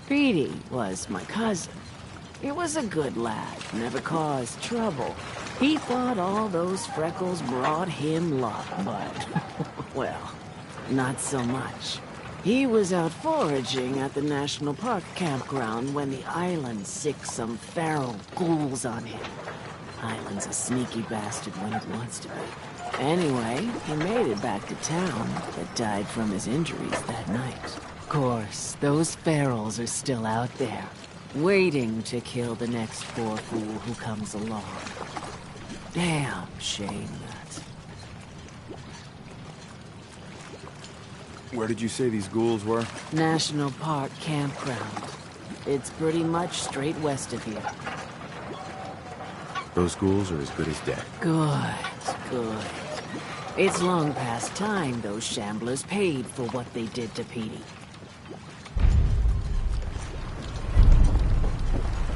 J: Petey was my cousin. He was a good lad, never caused trouble. He thought all those freckles brought him luck, but, well, not so much. He was out foraging at the National Park campground when the island sicked some feral ghouls on him. Island's a sneaky bastard when it wants to be. Anyway, he made it back to town, but died from his injuries that night. Of course, those ferals are still out there, waiting to kill the next poor fool who comes along. Damn shame that.
K: Where did you say these ghouls were?
J: National Park campground. It's pretty much straight west of here.
K: Those ghouls are as good as dead.
J: Good, good. It's long past time those shamblers paid for what they did to Petey.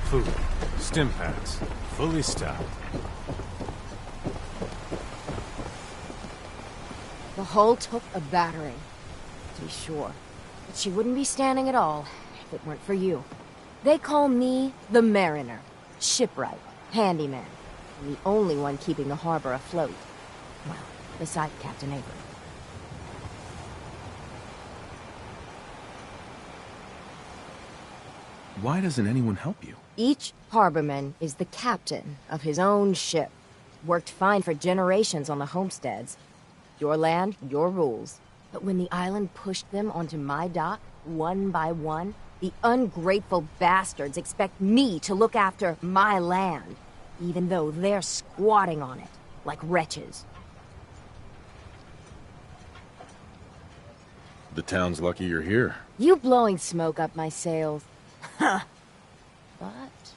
O: Food. Stim packs. Fully stocked.
U: The hull took a battering, to be sure. But she wouldn't be standing at all if it weren't for you. They call me the Mariner. Shipwright. Handyman. I'm the only one keeping the harbor afloat. Well, beside Captain Avery.
K: Why doesn't anyone help you?
U: Each harborman is the captain of his own ship. Worked fine for generations on the homesteads. Your land, your rules. But when the island pushed them onto my dock, one by one, the ungrateful bastards expect me to look after my land, even though they're squatting on it, like wretches.
K: The town's lucky you're here.
U: You blowing smoke up my sails. Huh. But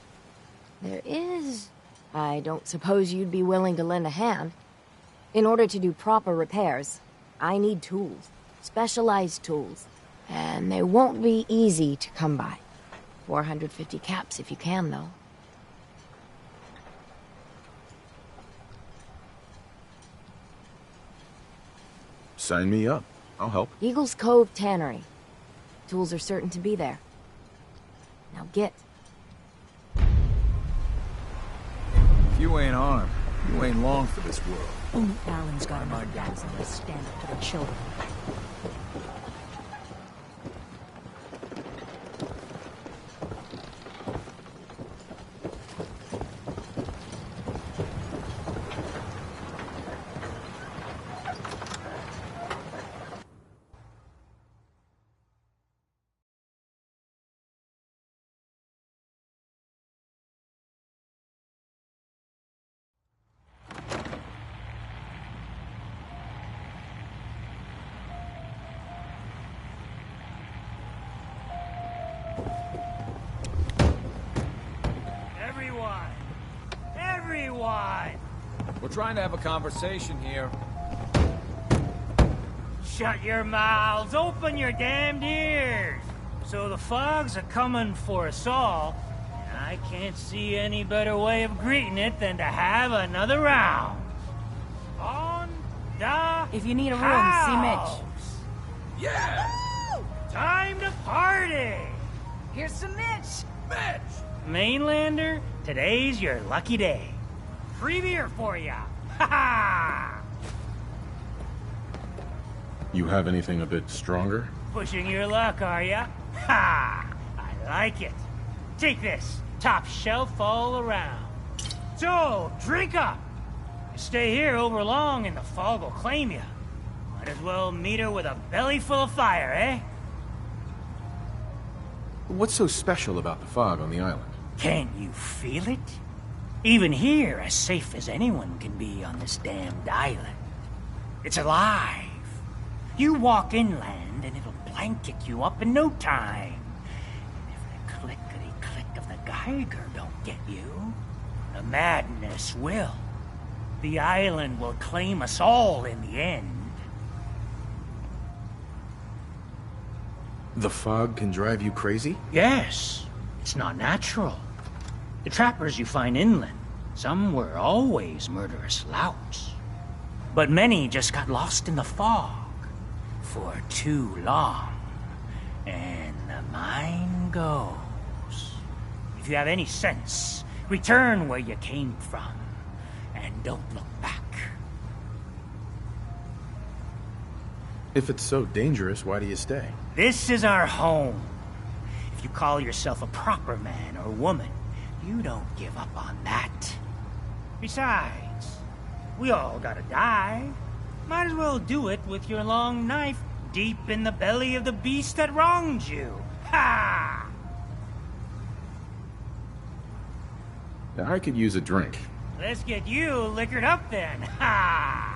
U: there is... I don't suppose you'd be willing to lend a hand. In order to do proper repairs, I need tools. Specialized tools. And they won't be easy to come by. 450 caps if you can, though.
K: Sign me up. I'll help.
U: Eagle's Cove Tannery. Tools are certain to be there. Now get.
S: If you ain't armed, you ain't long for this world.
F: Only Alan's got enough guys on to stand up for the children.
V: Everyone!
S: We're trying to have a conversation here.
V: Shut your mouths, open your damned ears! So the fogs are coming for us all, and I can't see any better way of greeting it than to have another round. On the
H: If you need a room, see Mitch.
V: Yeah! Time to party!
H: Here's some Mitch.
V: Mitch! Mainlander, today's your lucky day. Free beer for ya! Ha ha!
K: You have anything a bit stronger?
V: Pushing your luck, are ya? Ha! I like it. Take this. Top shelf all around. So, drink up. You stay here over long and the fog will claim you. Might as well meet her with a belly full of fire, eh?
K: What's so special about the fog on the island?
V: Can't you feel it? Even here, as safe as anyone can be on this damned island. It's alive. You walk inland and it'll blanket you up in no time. And if the clickety-click of the Geiger don't get you, the madness will. The island will claim us all in the end.
K: The fog can drive you crazy?
V: Yes. It's not natural. The trappers you find inland, some were always murderous louts. But many just got lost in the fog for too long. And the mind goes. If you have any sense, return where you came from. And don't look back.
K: If it's so dangerous, why do you stay?
V: This is our home. If you call yourself a proper man or woman, you don't give up on that. Besides, we all gotta die. Might as well do it with your long knife deep in the belly of the beast that wronged you. Ha!
K: I could use a drink.
V: Let's get you liquored up then. Ha!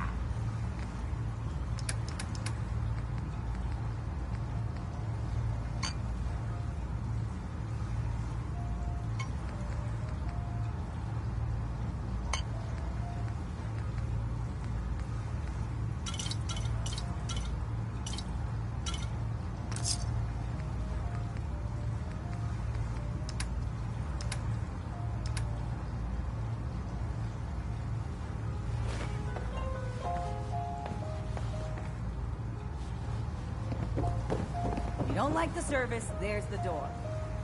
H: You don't like the service, there's the door.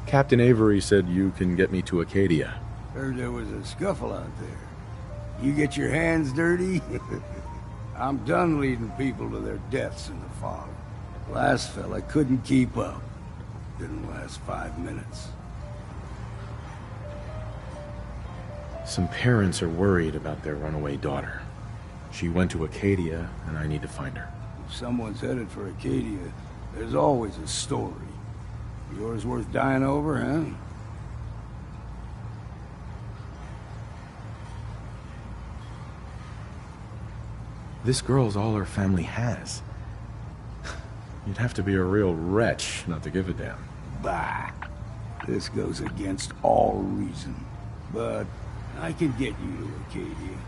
K: Captain Avery said you can get me to Acadia.
A: Heard there was a scuffle out there. You get your hands dirty? I'm done leading people to their deaths in the fog. Last fella couldn't keep up. Didn't last 5 minutes.
K: Some parents are worried about their runaway daughter. She went to Acadia, and I need to find her.
A: If someone's headed for Acadia, there's always a story. Yours worth dying over, huh?
K: This girl's all her family has. You'd have to be a real wretch not to give a damn.
A: Bah! This goes against all reason. But I can get you to Acadia.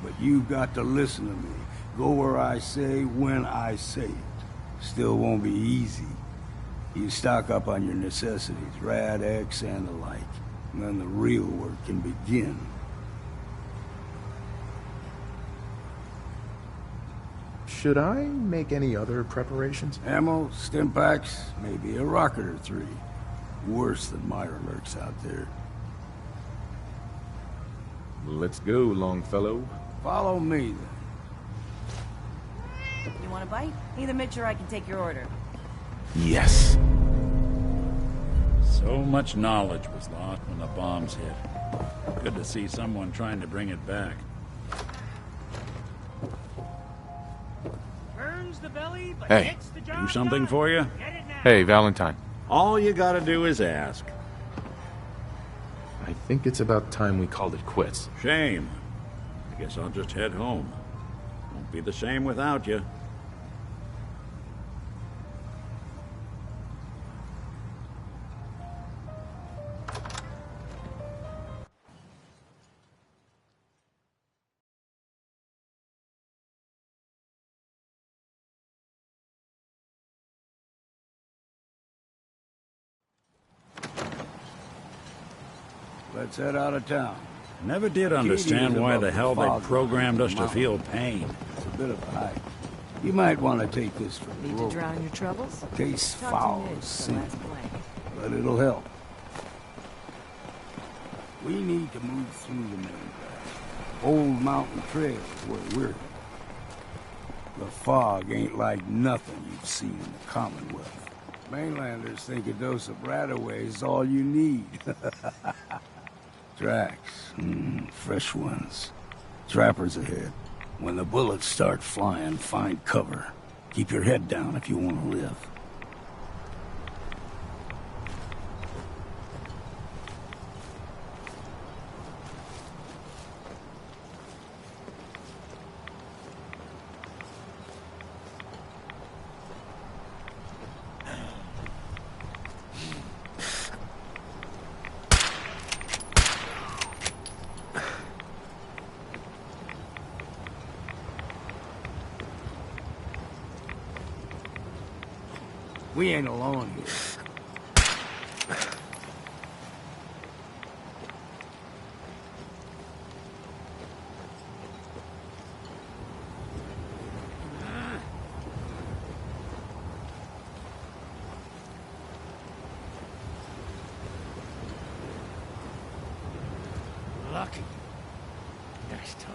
A: But you've got to listen to me. Go where I say, when I say it. Still won't be easy. You stock up on your necessities, Rad, X, and the like. And then the real work can begin.
K: Should I make any other preparations?
A: Ammo, stim packs, maybe a rocket or 3. Worse than Myra lurks out there.
K: Let's go, Longfellow.
A: Follow me, then.
H: You want a bite? Either Mitch or I can take your order.
K: Yes.
I: So much knowledge was lost when the bombs hit. Good to see someone trying to bring it back.
V: Burns the belly, but
K: Hey.
V: gets the job
I: Do something
V: done.
I: for you?
V: Get it now.
K: Hey, Valentine.
I: All you gotta do is ask.
K: I think it's about time we called it quits.
I: Shame. I guess I'll just head home. Won't be the same without you.
A: Let's head out of town.
I: Never did understand why the hell they programmed us to feel pain.
A: It's a bit of a hike. You might want to take this from the
Q: Need to
A: road.
Q: drown your troubles?
A: Tastes
Q: Talk to
A: foul
Q: Mitch,
A: as
Q: so
A: sin,
Q: let's play.
A: but it'll help. We need to move through the main path. Old Mountain Trail is where we're headed. The fog ain't like nothing you've seen in the Commonwealth. Mainlanders think a dose of Bradaway is all you need. Tracks. Fresh ones. Trappers ahead. When the bullets start flying, find cover. Keep your head down if you want to live. We ain't alone here. Lucky. Next time.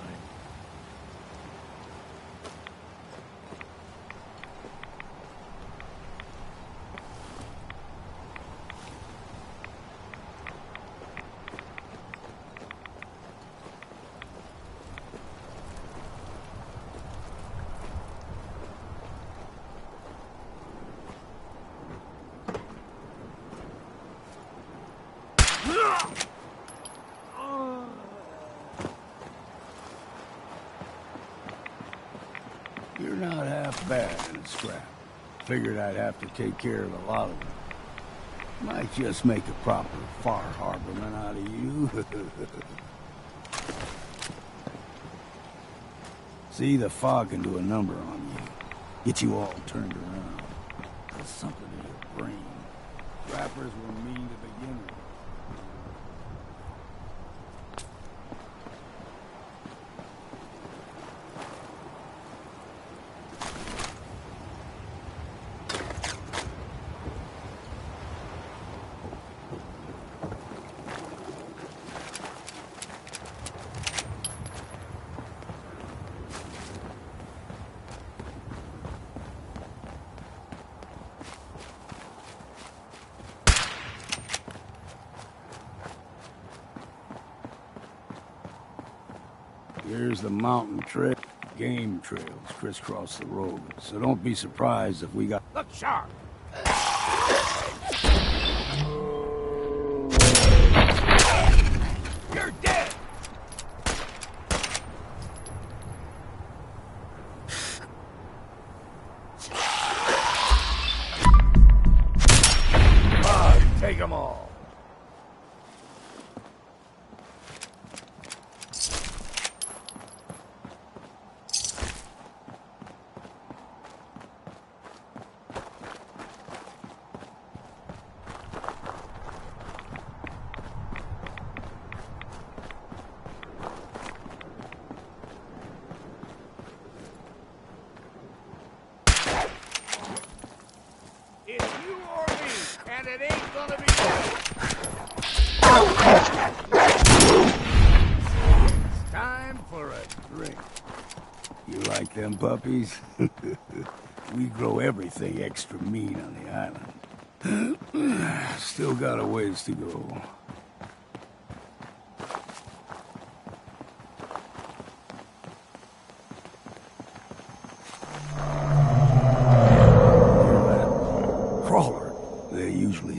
A: You're not half bad in a scrap. Figured I'd have to take care of a lot of them. Might just make a proper Far Harborman out of you. See, the fog can do a number on you. Get you all turned around. There's something in your brain. Trappers were mean to begin with. Here's the mountain trail. Game trails crisscross the road, so don't be surprised if we got... Look sharp! You're dead! Take them all. And it ain't gonna be It's time for a drink. You like them puppies? We grow everything extra mean on the island. Still got a ways to go.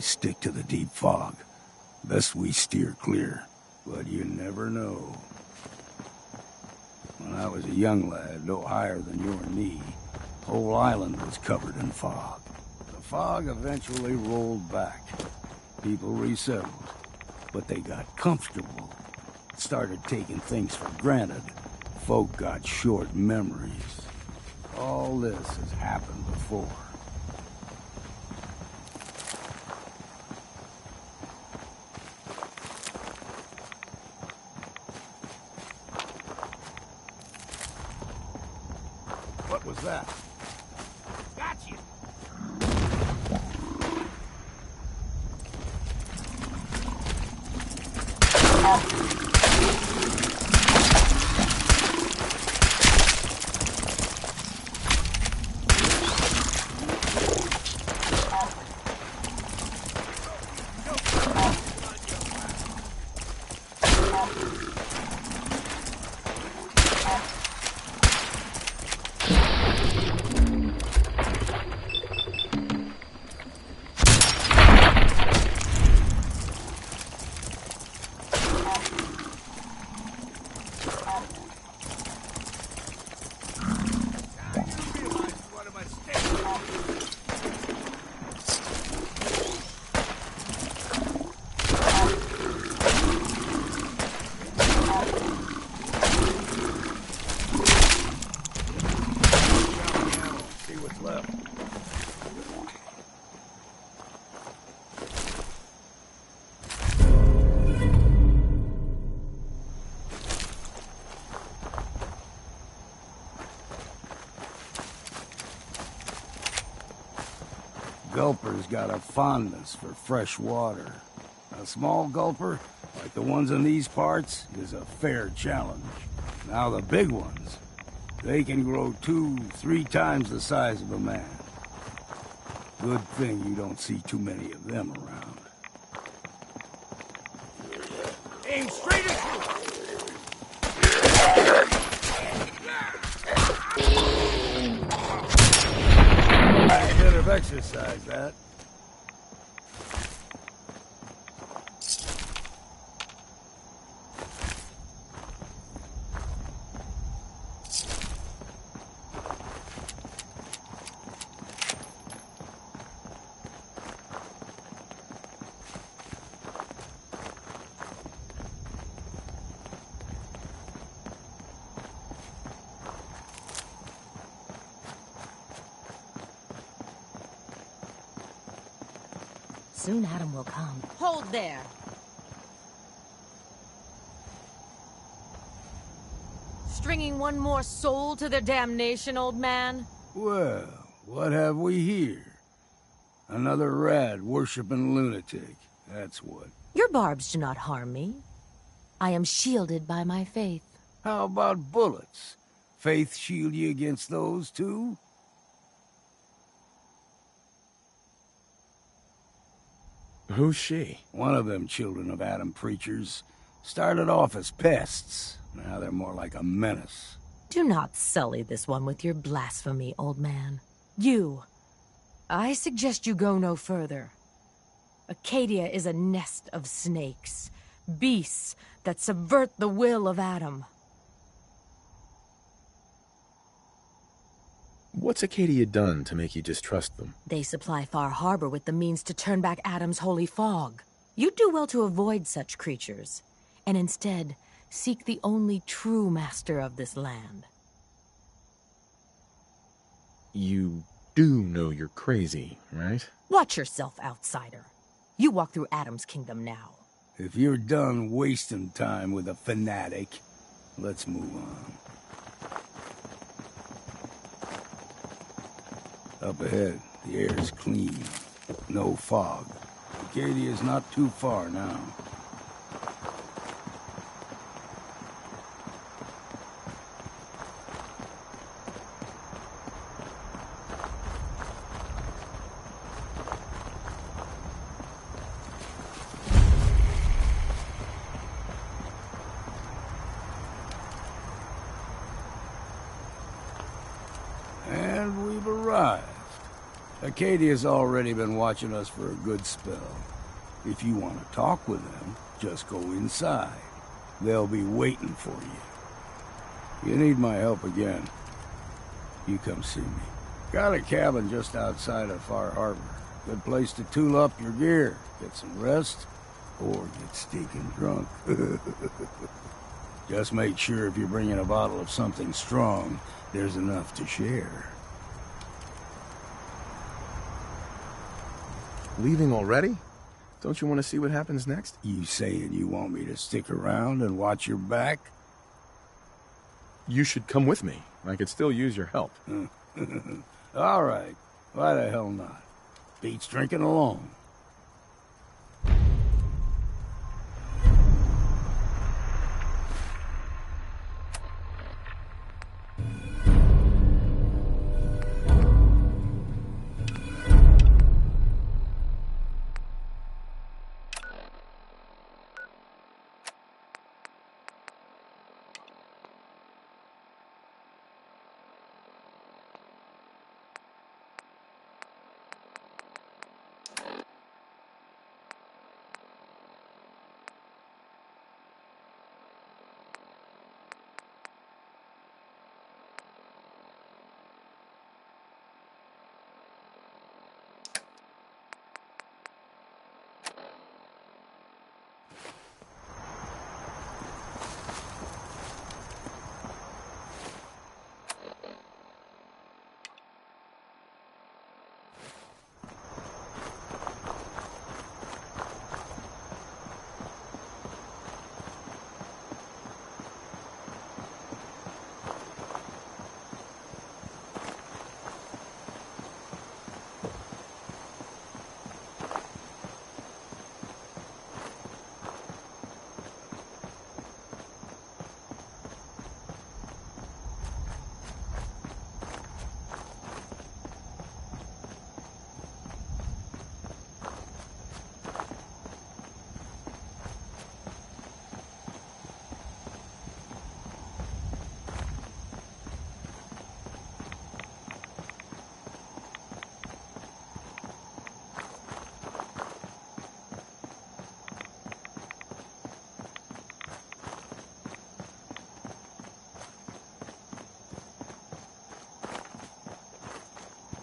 A: Stick to the deep fog. Best we steer clear, but you never know. When I was a young lad, no higher than your knee, whole island was covered in fog. The fog eventually rolled back. People resettled, but they got comfortable. Started taking things for granted. Folk got short memories. All this has happened before. What was that? Got you! Gulper's got a fondness for fresh water. A small gulper, like the ones in these parts, is a fair challenge. Now the big ones, they can grow 2-3 times the size of a man. Good thing you don't see too many of them around.
C: Aim straight at you!
A: I better have exercised that.
U: Soon Adam will come.
M: Hold there. Stringing one more soul to their damnation, old man?
A: Well, what have we here? Another rad-worshipping lunatic, that's what.
M: Your barbs do not harm me. I am shielded by my faith.
A: How about bullets? Faith shield you against those, too?
K: Who's she?
A: One of them children of Adam preachers. Started off as pests. Now they're more like a menace.
M: Do not sully this one with your blasphemy, old man. You. I suggest you go no further. Acadia is a nest of snakes. Beasts that subvert the will of Adam.
K: What's Acadia done to make you distrust them?
M: They supply Far Harbor with the means to turn back Adam's holy fog. You'd do well to avoid such creatures, and instead seek the only true master of this land.
K: You do know you're crazy, right?
M: Watch yourself, outsider. You walk through Adam's kingdom now.
A: If you're done wasting time with a fanatic, let's move on. Up ahead, the air's clean. No fog. Acadia's not too far now. And we've arrived. Acadia's already been watching us for a good spell. If you want to talk with them, just go inside. They'll be waiting for you. You need my help again, you come see me. Got a cabin just outside of Far Harbor. Good place to tool up your gear, get some rest, or get stinking drunk. Just make sure if you're bringing a bottle of something strong, there's enough to share.
K: Leaving already? Don't you want to see what happens next?
A: You saying you want me to stick around and watch your back?
K: You should come with me. I could still use your help.
A: All right. Why the hell not? Beats drinking alone.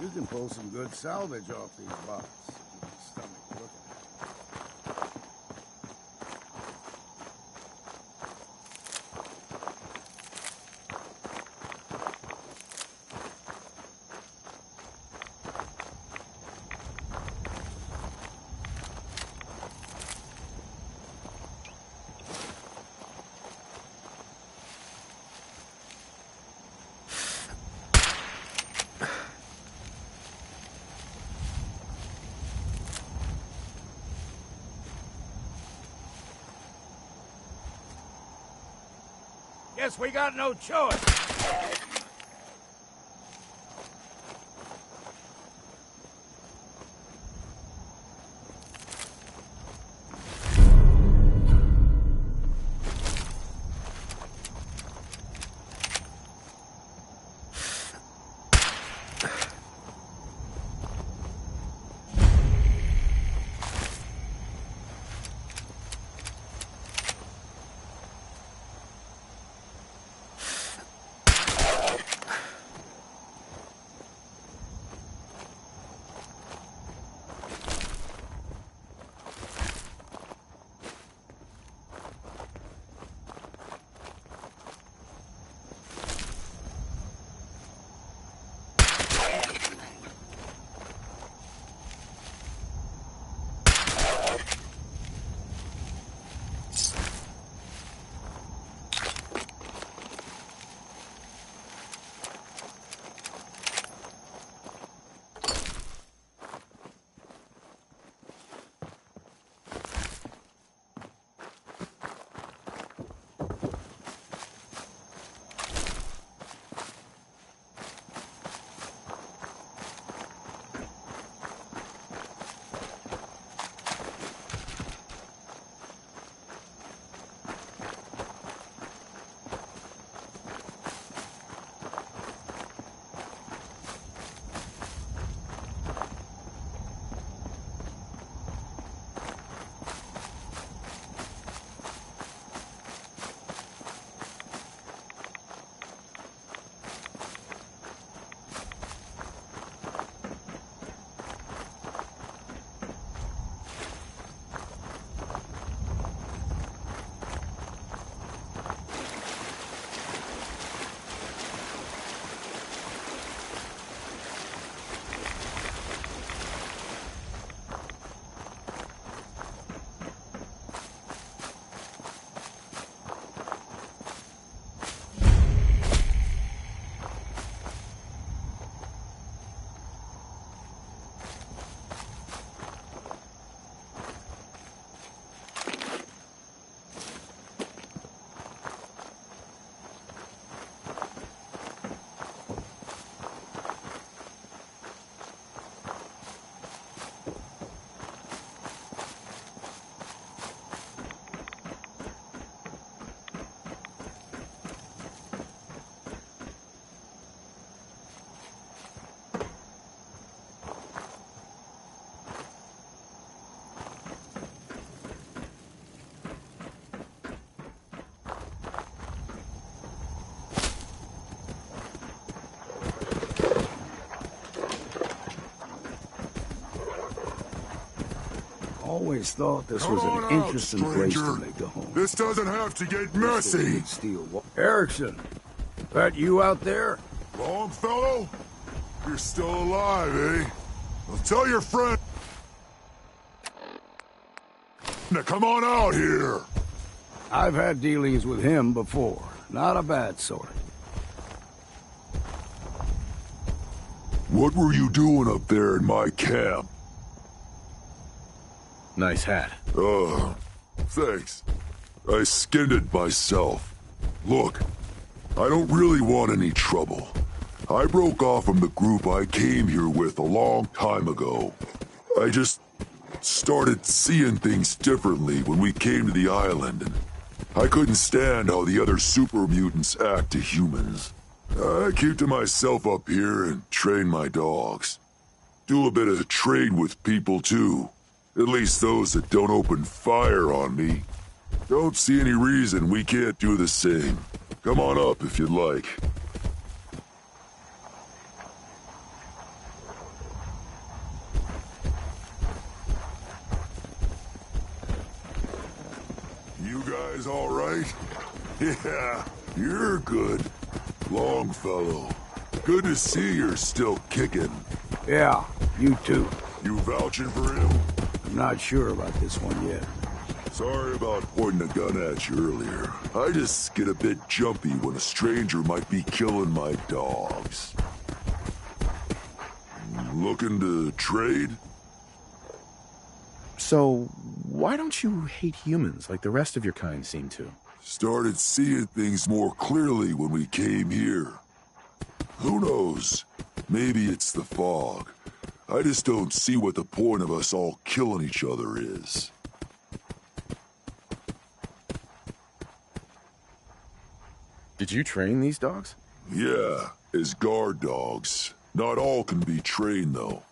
A: You can pull some good salvage off these bots if you can stomach looking at.
I: Guess we got no choice.
A: Always thought this was
K: Come
A: an
K: on out,
A: interesting place to
K: stranger.
A: make a home.
K: This doesn't have to get messy.
A: Erickson, that you out there?
K: Longfellow? You're still alive, eh? Well, tell your friend to come on out here.
A: I've had dealings with him before. Not a bad sort.
K: What were you doing up there in my camp?
E: Nice hat.
K: Thanks. I skinned it myself. Look, I don't really want any trouble. I broke off from the group I came here with a long time ago. I just started seeing things differently when we came to the island, and I couldn't stand how the other super mutants act to humans. I keep to myself up here and train my dogs. Do a bit of trade with people too. At least those that don't open fire on me. Don't see any reason we can't do the same. Come on up if you'd like. Yeah, you're good. Longfellow. Good to see you're still kicking.
A: Yeah, you too.
K: You vouching for him?
A: I'm not sure about this one yet.
K: Sorry about pointing a gun at you earlier. I just get a bit jumpy when a stranger might be killing my dogs. Looking to trade?
E: So, why don't you hate humans like the rest of your kind seem to?
K: Started seeing things more clearly when we came here. Who knows? Maybe it's the fog. I just don't see what the point of us all killing each other is.
E: Did you train these dogs?
K: Yeah, as guard dogs. Not all can be trained, though.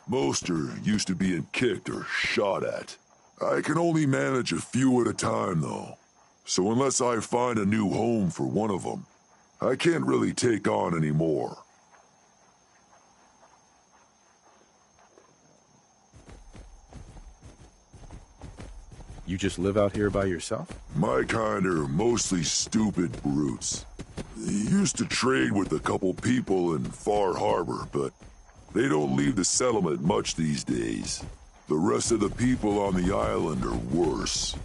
K: Most are used to being kicked or shot at. I can only manage a few at a time, though. So unless I find a new home for one of them, I can't really take on any more.
E: You just live out here by yourself?
K: My kind are mostly stupid brutes. They used to trade with a couple people in Far Harbor, but they don't leave the settlement much these days. The rest of the people on the island are worse.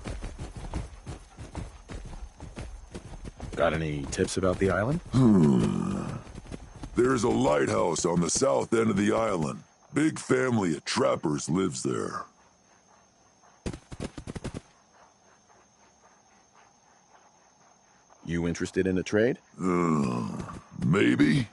E: Got any tips about the island?
K: There's a lighthouse on the south end of the island. Big family of trappers lives there.
E: You interested in a trade?
K: Maybe?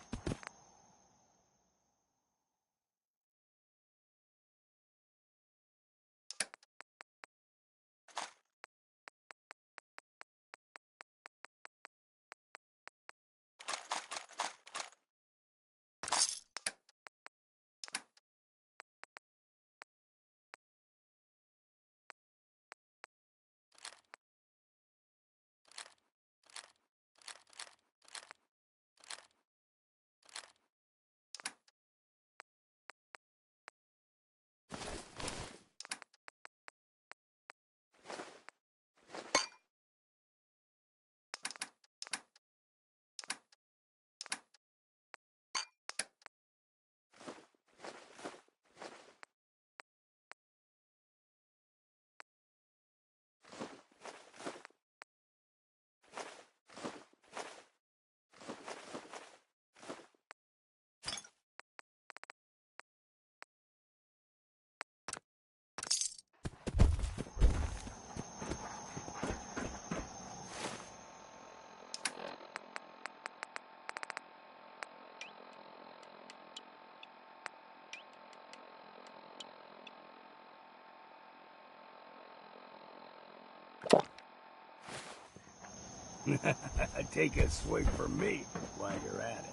A: Take a swig for me while you're at it.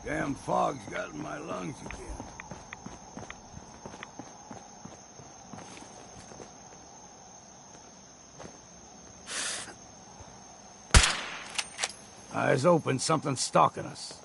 A: Damn fog's got in my lungs again. Eyes open, something's stalking us.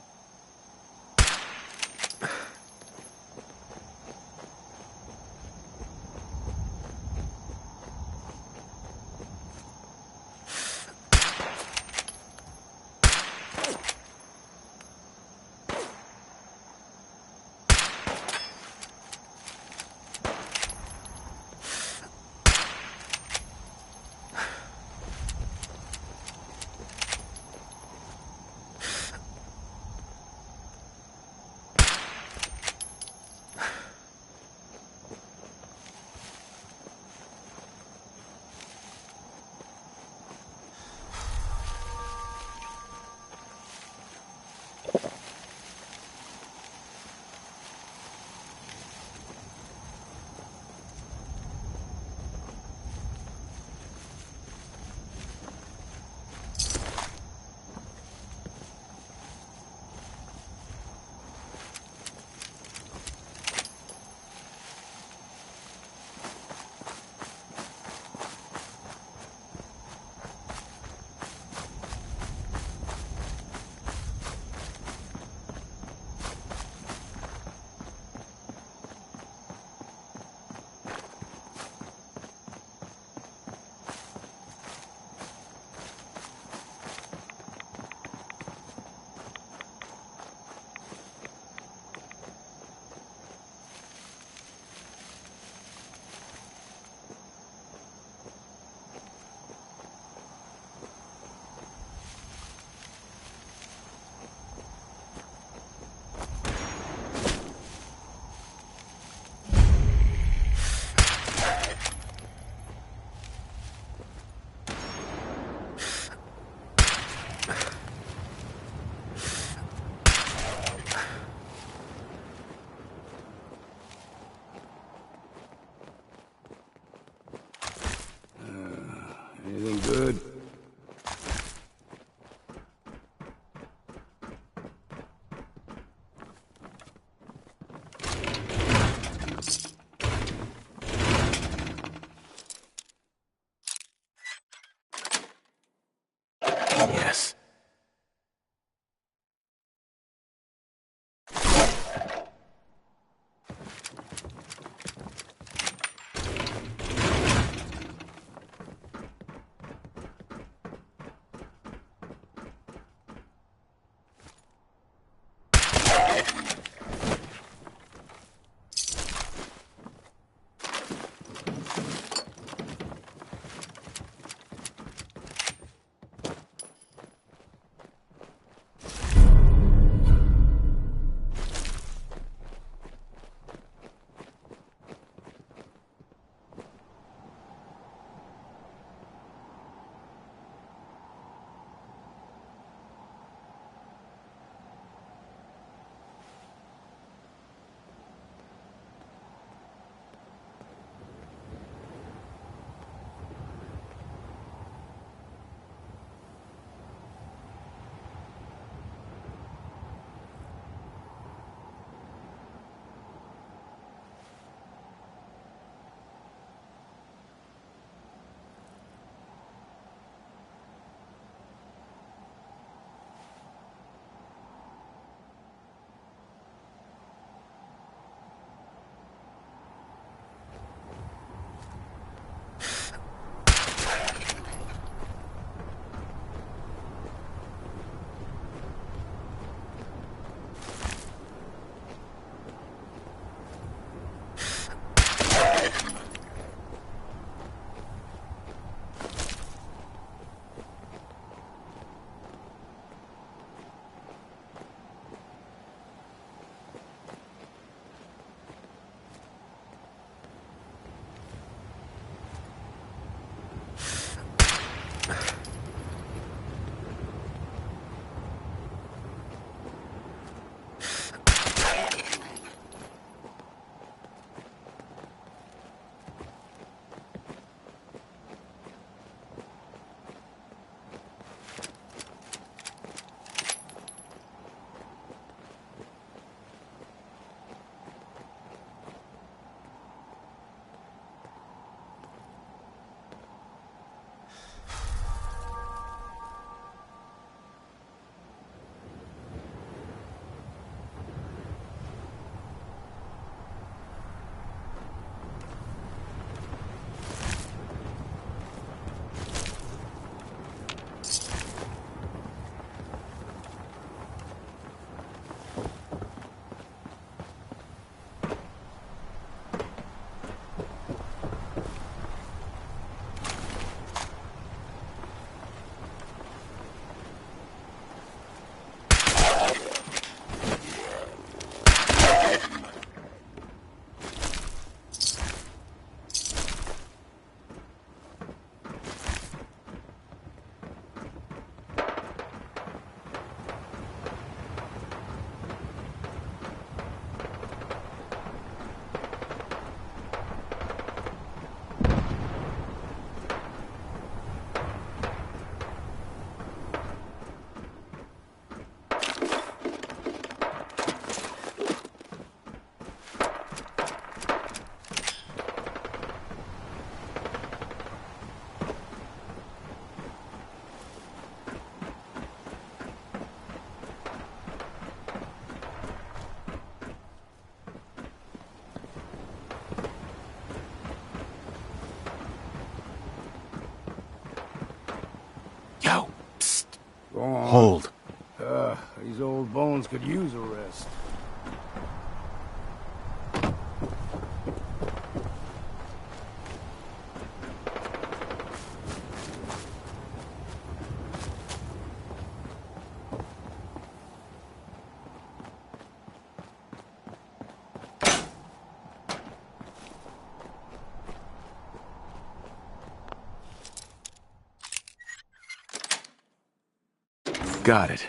A: could use a rest.
E: Got it.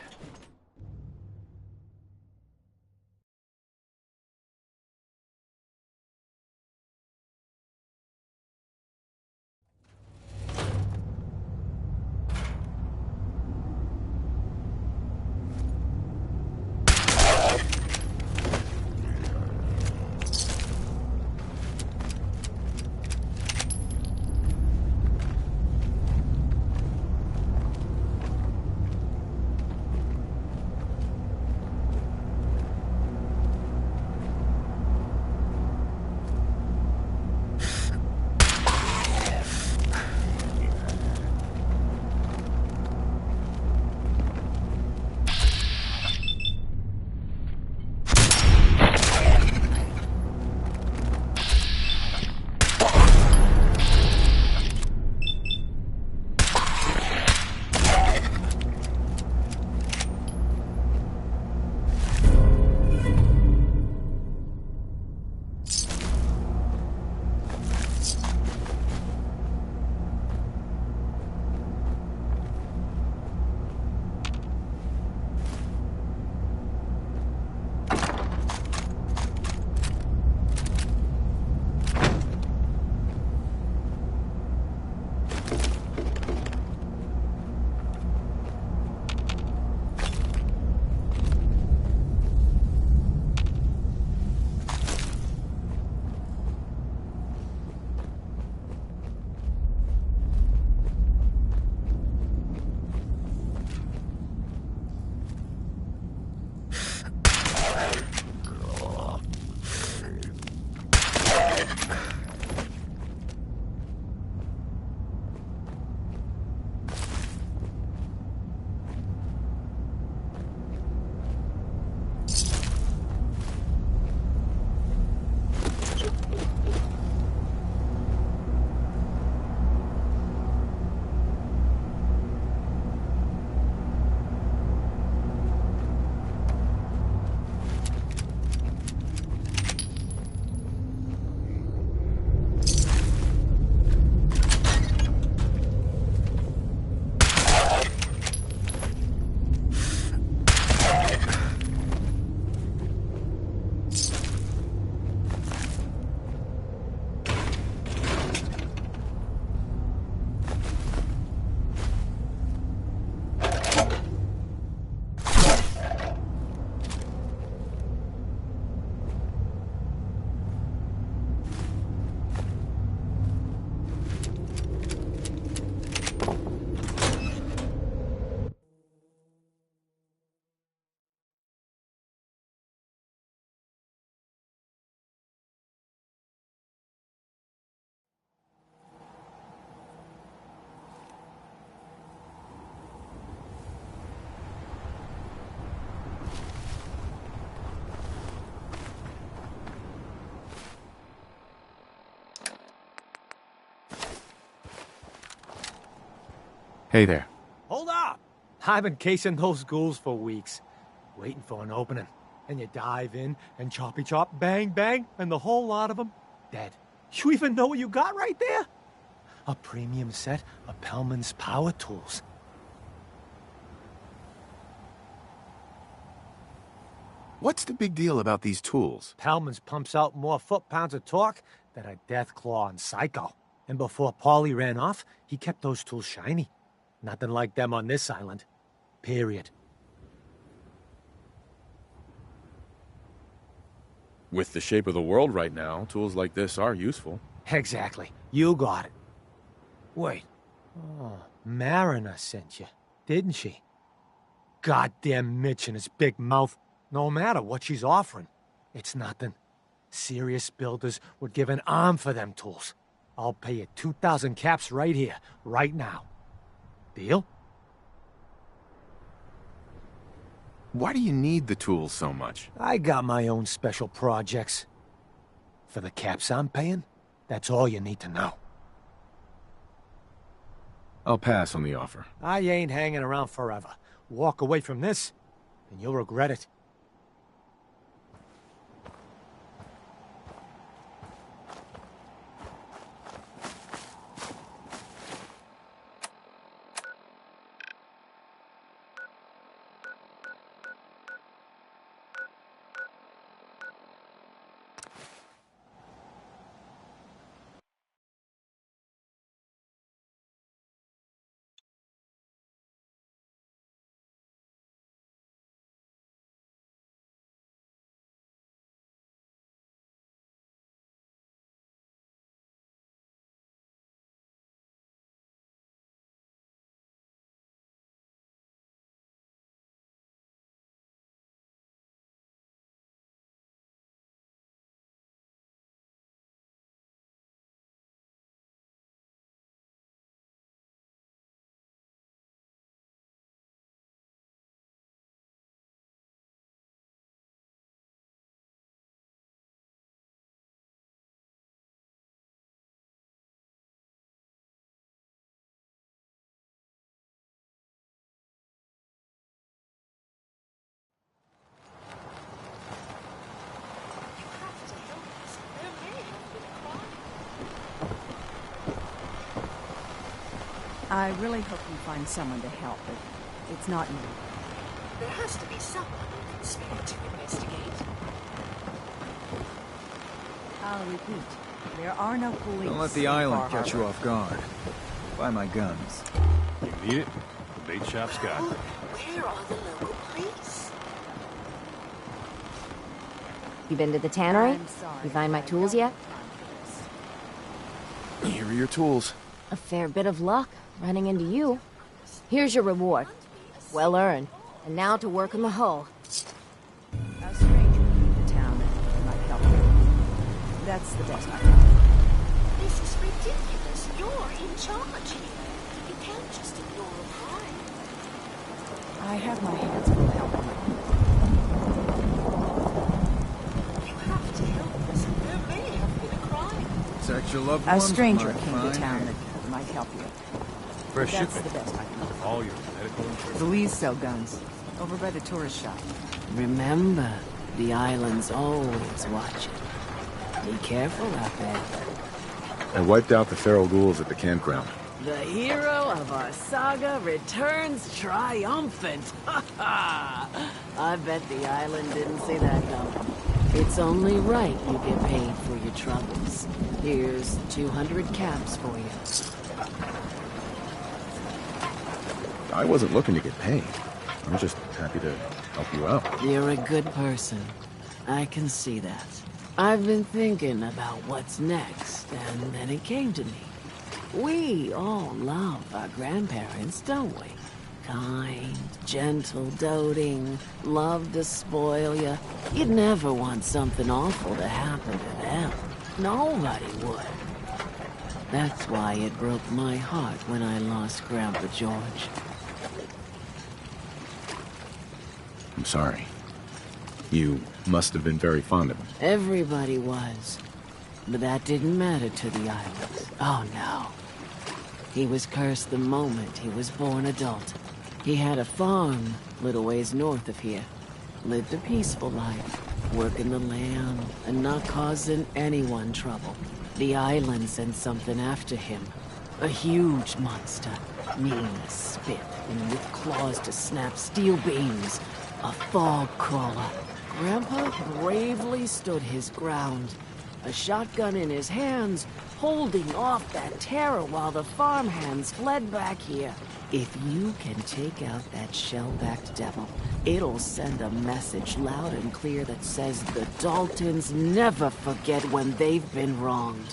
E: Hey there.
L: Hold up! I've been casing those ghouls for weeks, waiting for an opening. And you dive in, and choppy chop, bang bang, and the whole lot of them dead. You even know what you got right there? A premium set of Pellman's power tools.
E: What's the big deal about these tools?
L: Pellman's pumps out more foot-pounds of torque than a Deathclaw and Psycho. And before Paulie ran off, he kept those tools shiny. Nothing like them on this island. Period.
E: With the shape of the world right now, tools like this are useful.
L: Exactly. You got it. Wait. Oh, Mariner sent you, didn't she? Goddamn Mitch and his big mouth. No matter what she's offering, it's nothing. Serious builders would give an arm for them tools. I'll pay you 2,000 caps right here, right now. Deal?
E: Why do you need the tools so much?
L: I got my own special projects. For the caps I'm paying, that's all you need to know.
E: I'll pass on the offer.
L: I ain't hanging around forever. Walk away from this, and you'll regret it.
Q: I really hope you find someone to help, but it's not me.
N: There has to be someone you can spare to investigate.
Q: I'll repeat, there are no police.
S: Don't let the
Q: in
S: island
Q: Far
S: catch you
Q: Harbor.
S: off guard. Buy my guns.
I: You need it? The bait shop's got it.
N: Where are the local police?
U: You been to the tannery?
Q: I'm sorry,
U: You find my tools yet?
E: Here are your tools.
U: A fair bit of luck running into you. Here's your reward. Well earned. And now to work on the hull.
Q: A stranger in the town might help you. That's the best I can.
N: This is ridiculous. You're in charge here. You can't just ignore a crime.
Q: I have my hands full helping you.
N: You have to help us. There may have been a crime.
S: Protect your loved
Q: A
S: ones.
Q: stranger
S: my
Q: came to
S: fine
Q: town
S: man.
Q: that might help you.
I: Fresh
Q: That's
I: shipment.
Q: the best I can do.
I: All your medical insurance.
Q: The Lees sell guns. Over by the tourist shop.
J: Remember, the island's always watching. Be careful out there.
E: I wiped out the feral ghouls at the campground.
J: The hero of our saga returns triumphant. Ha ha! I bet the island didn't see that coming. It's only right you get paid for your troubles. Here's 200 caps for you.
E: I wasn't looking to get paid. I'm just happy to help you out.
J: You're a good person. I can see that. I've been thinking about what's next, and then it came to me. We all love our grandparents, don't we? Kind, gentle, doting, love to spoil you. You'd never want something awful to happen to them. Nobody would. That's why it broke my heart when I lost Grandpa George.
E: I'm sorry. You must have been very fond of him.
J: Everybody was. But that didn't matter to the island. Oh, no. He was cursed the moment he was born adult. He had a farm little ways north of here. Lived a peaceful life, working the land and not causing anyone trouble. The island sent something after him. A huge monster, mean as spit and with claws to snap steel beams. A fog crawler. Grandpa bravely stood his ground, a shotgun in his hands, holding off that terror while the farmhands fled back here. If you can take out that shell-backed devil, it'll send a message loud and clear that says the Daltons never forget when they've been wronged.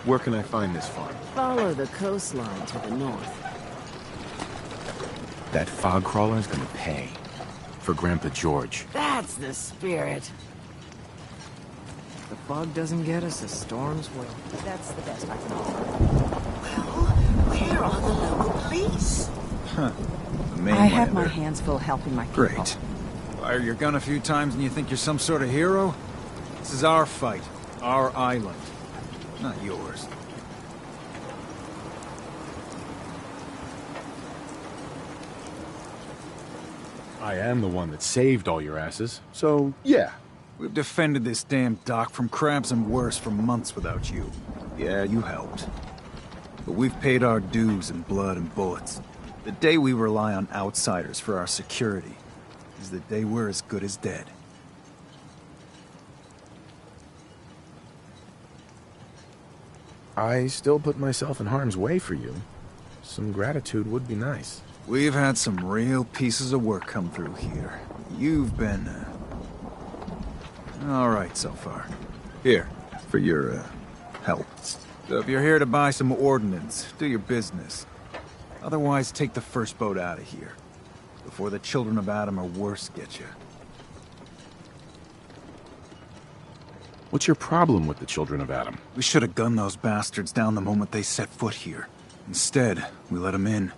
E: Where can I find this farm?
J: Follow the coastline to the north.
E: That fog crawler's gonna pay. For Grandpa George.
J: That's the spirit.
Q: The fog doesn't get us, the storms will. That's the best I can offer.
N: Well, where are the local police?
S: Huh. mainlander.
Q: I have my hands full helping my people.
S: Great. Fire your gun a few times and you think you're some sort of hero? This is our fight. Our island. Not yours.
E: I am the one that saved all your asses, so yeah.
S: We've defended this damn dock from crabs and worse for months without you. Yeah, you helped. But we've paid our dues in blood and bullets. The day we rely on outsiders for our security is the day we're as good as dead.
E: I still put myself in harm's way for you. Some gratitude would be nice.
S: We've had some real pieces of work come through here. You've been, all right so far. Here, for your, help. So if you're here to buy some ordnance, do your business. Otherwise, take the first boat out of here. Before the children of Adam or worse get you.
E: What's your problem with the children of Adam?
S: We should have gunned those bastards down the moment they set foot here. Instead, we let them in.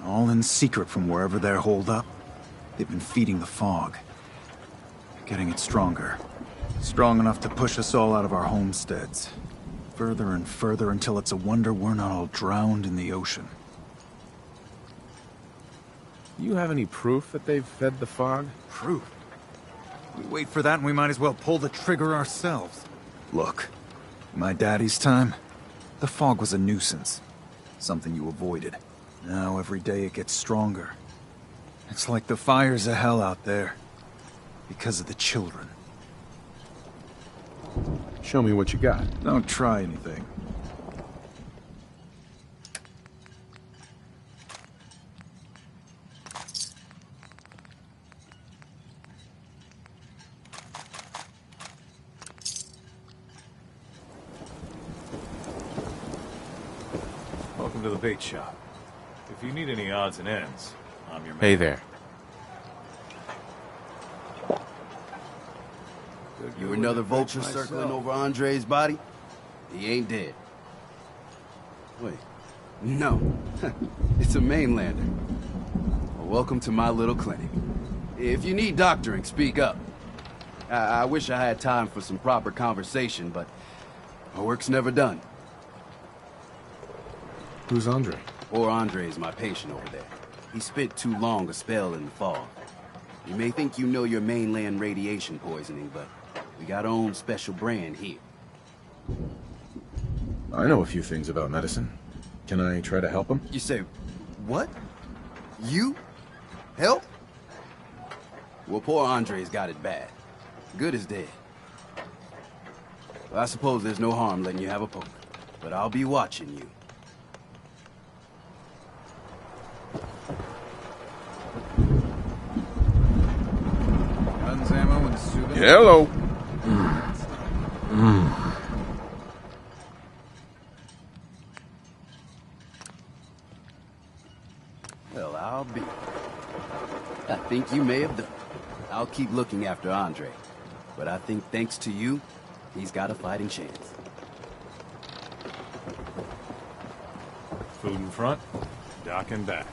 S: All in secret from wherever they're holed up. They've been feeding the fog. Getting it stronger. Strong enough to push us all out of our homesteads. Further and further until it's a wonder we're not all drowned in the ocean.
E: You have any proof that they've fed the fog?
S: Proof? We wait for that and we might as well pull the trigger ourselves. Look, in my daddy's time, the fog was a nuisance. Something you avoided. Now every day it gets stronger. It's like the fires of hell out there. Because of the children.
E: Show me what you got.
S: Don't try anything.
O: Welcome to the bait shop. If you need any odds and ends, I'm your man.
E: Hey there.
P: You another vulture circling over Andre's body? He ain't dead. Wait. No. It's a mainlander. Well, welcome to my little clinic. If you need doctoring, speak up. I wish I had time for some proper conversation, but my work's never done.
E: Who's Andre?
P: Poor Andre's my patient over there. He spent too long a spell in the fog. You may think you know your mainland radiation poisoning, but we got our own special brand here.
E: I know a few things about medicine. Can I try to help him?
P: You say, what? You? Help? Well, poor Andre's got it bad. Good as dead. Well, I suppose there's no harm letting you have a poke, but I'll be watching you.
S: Guns, ammo, and souvenirs.
E: Hello.
P: Well, I'll be. I think you may have done. I'll keep looking after Andre. But I think thanks to you, he's got a fighting chance.
O: Food in front, dock in back.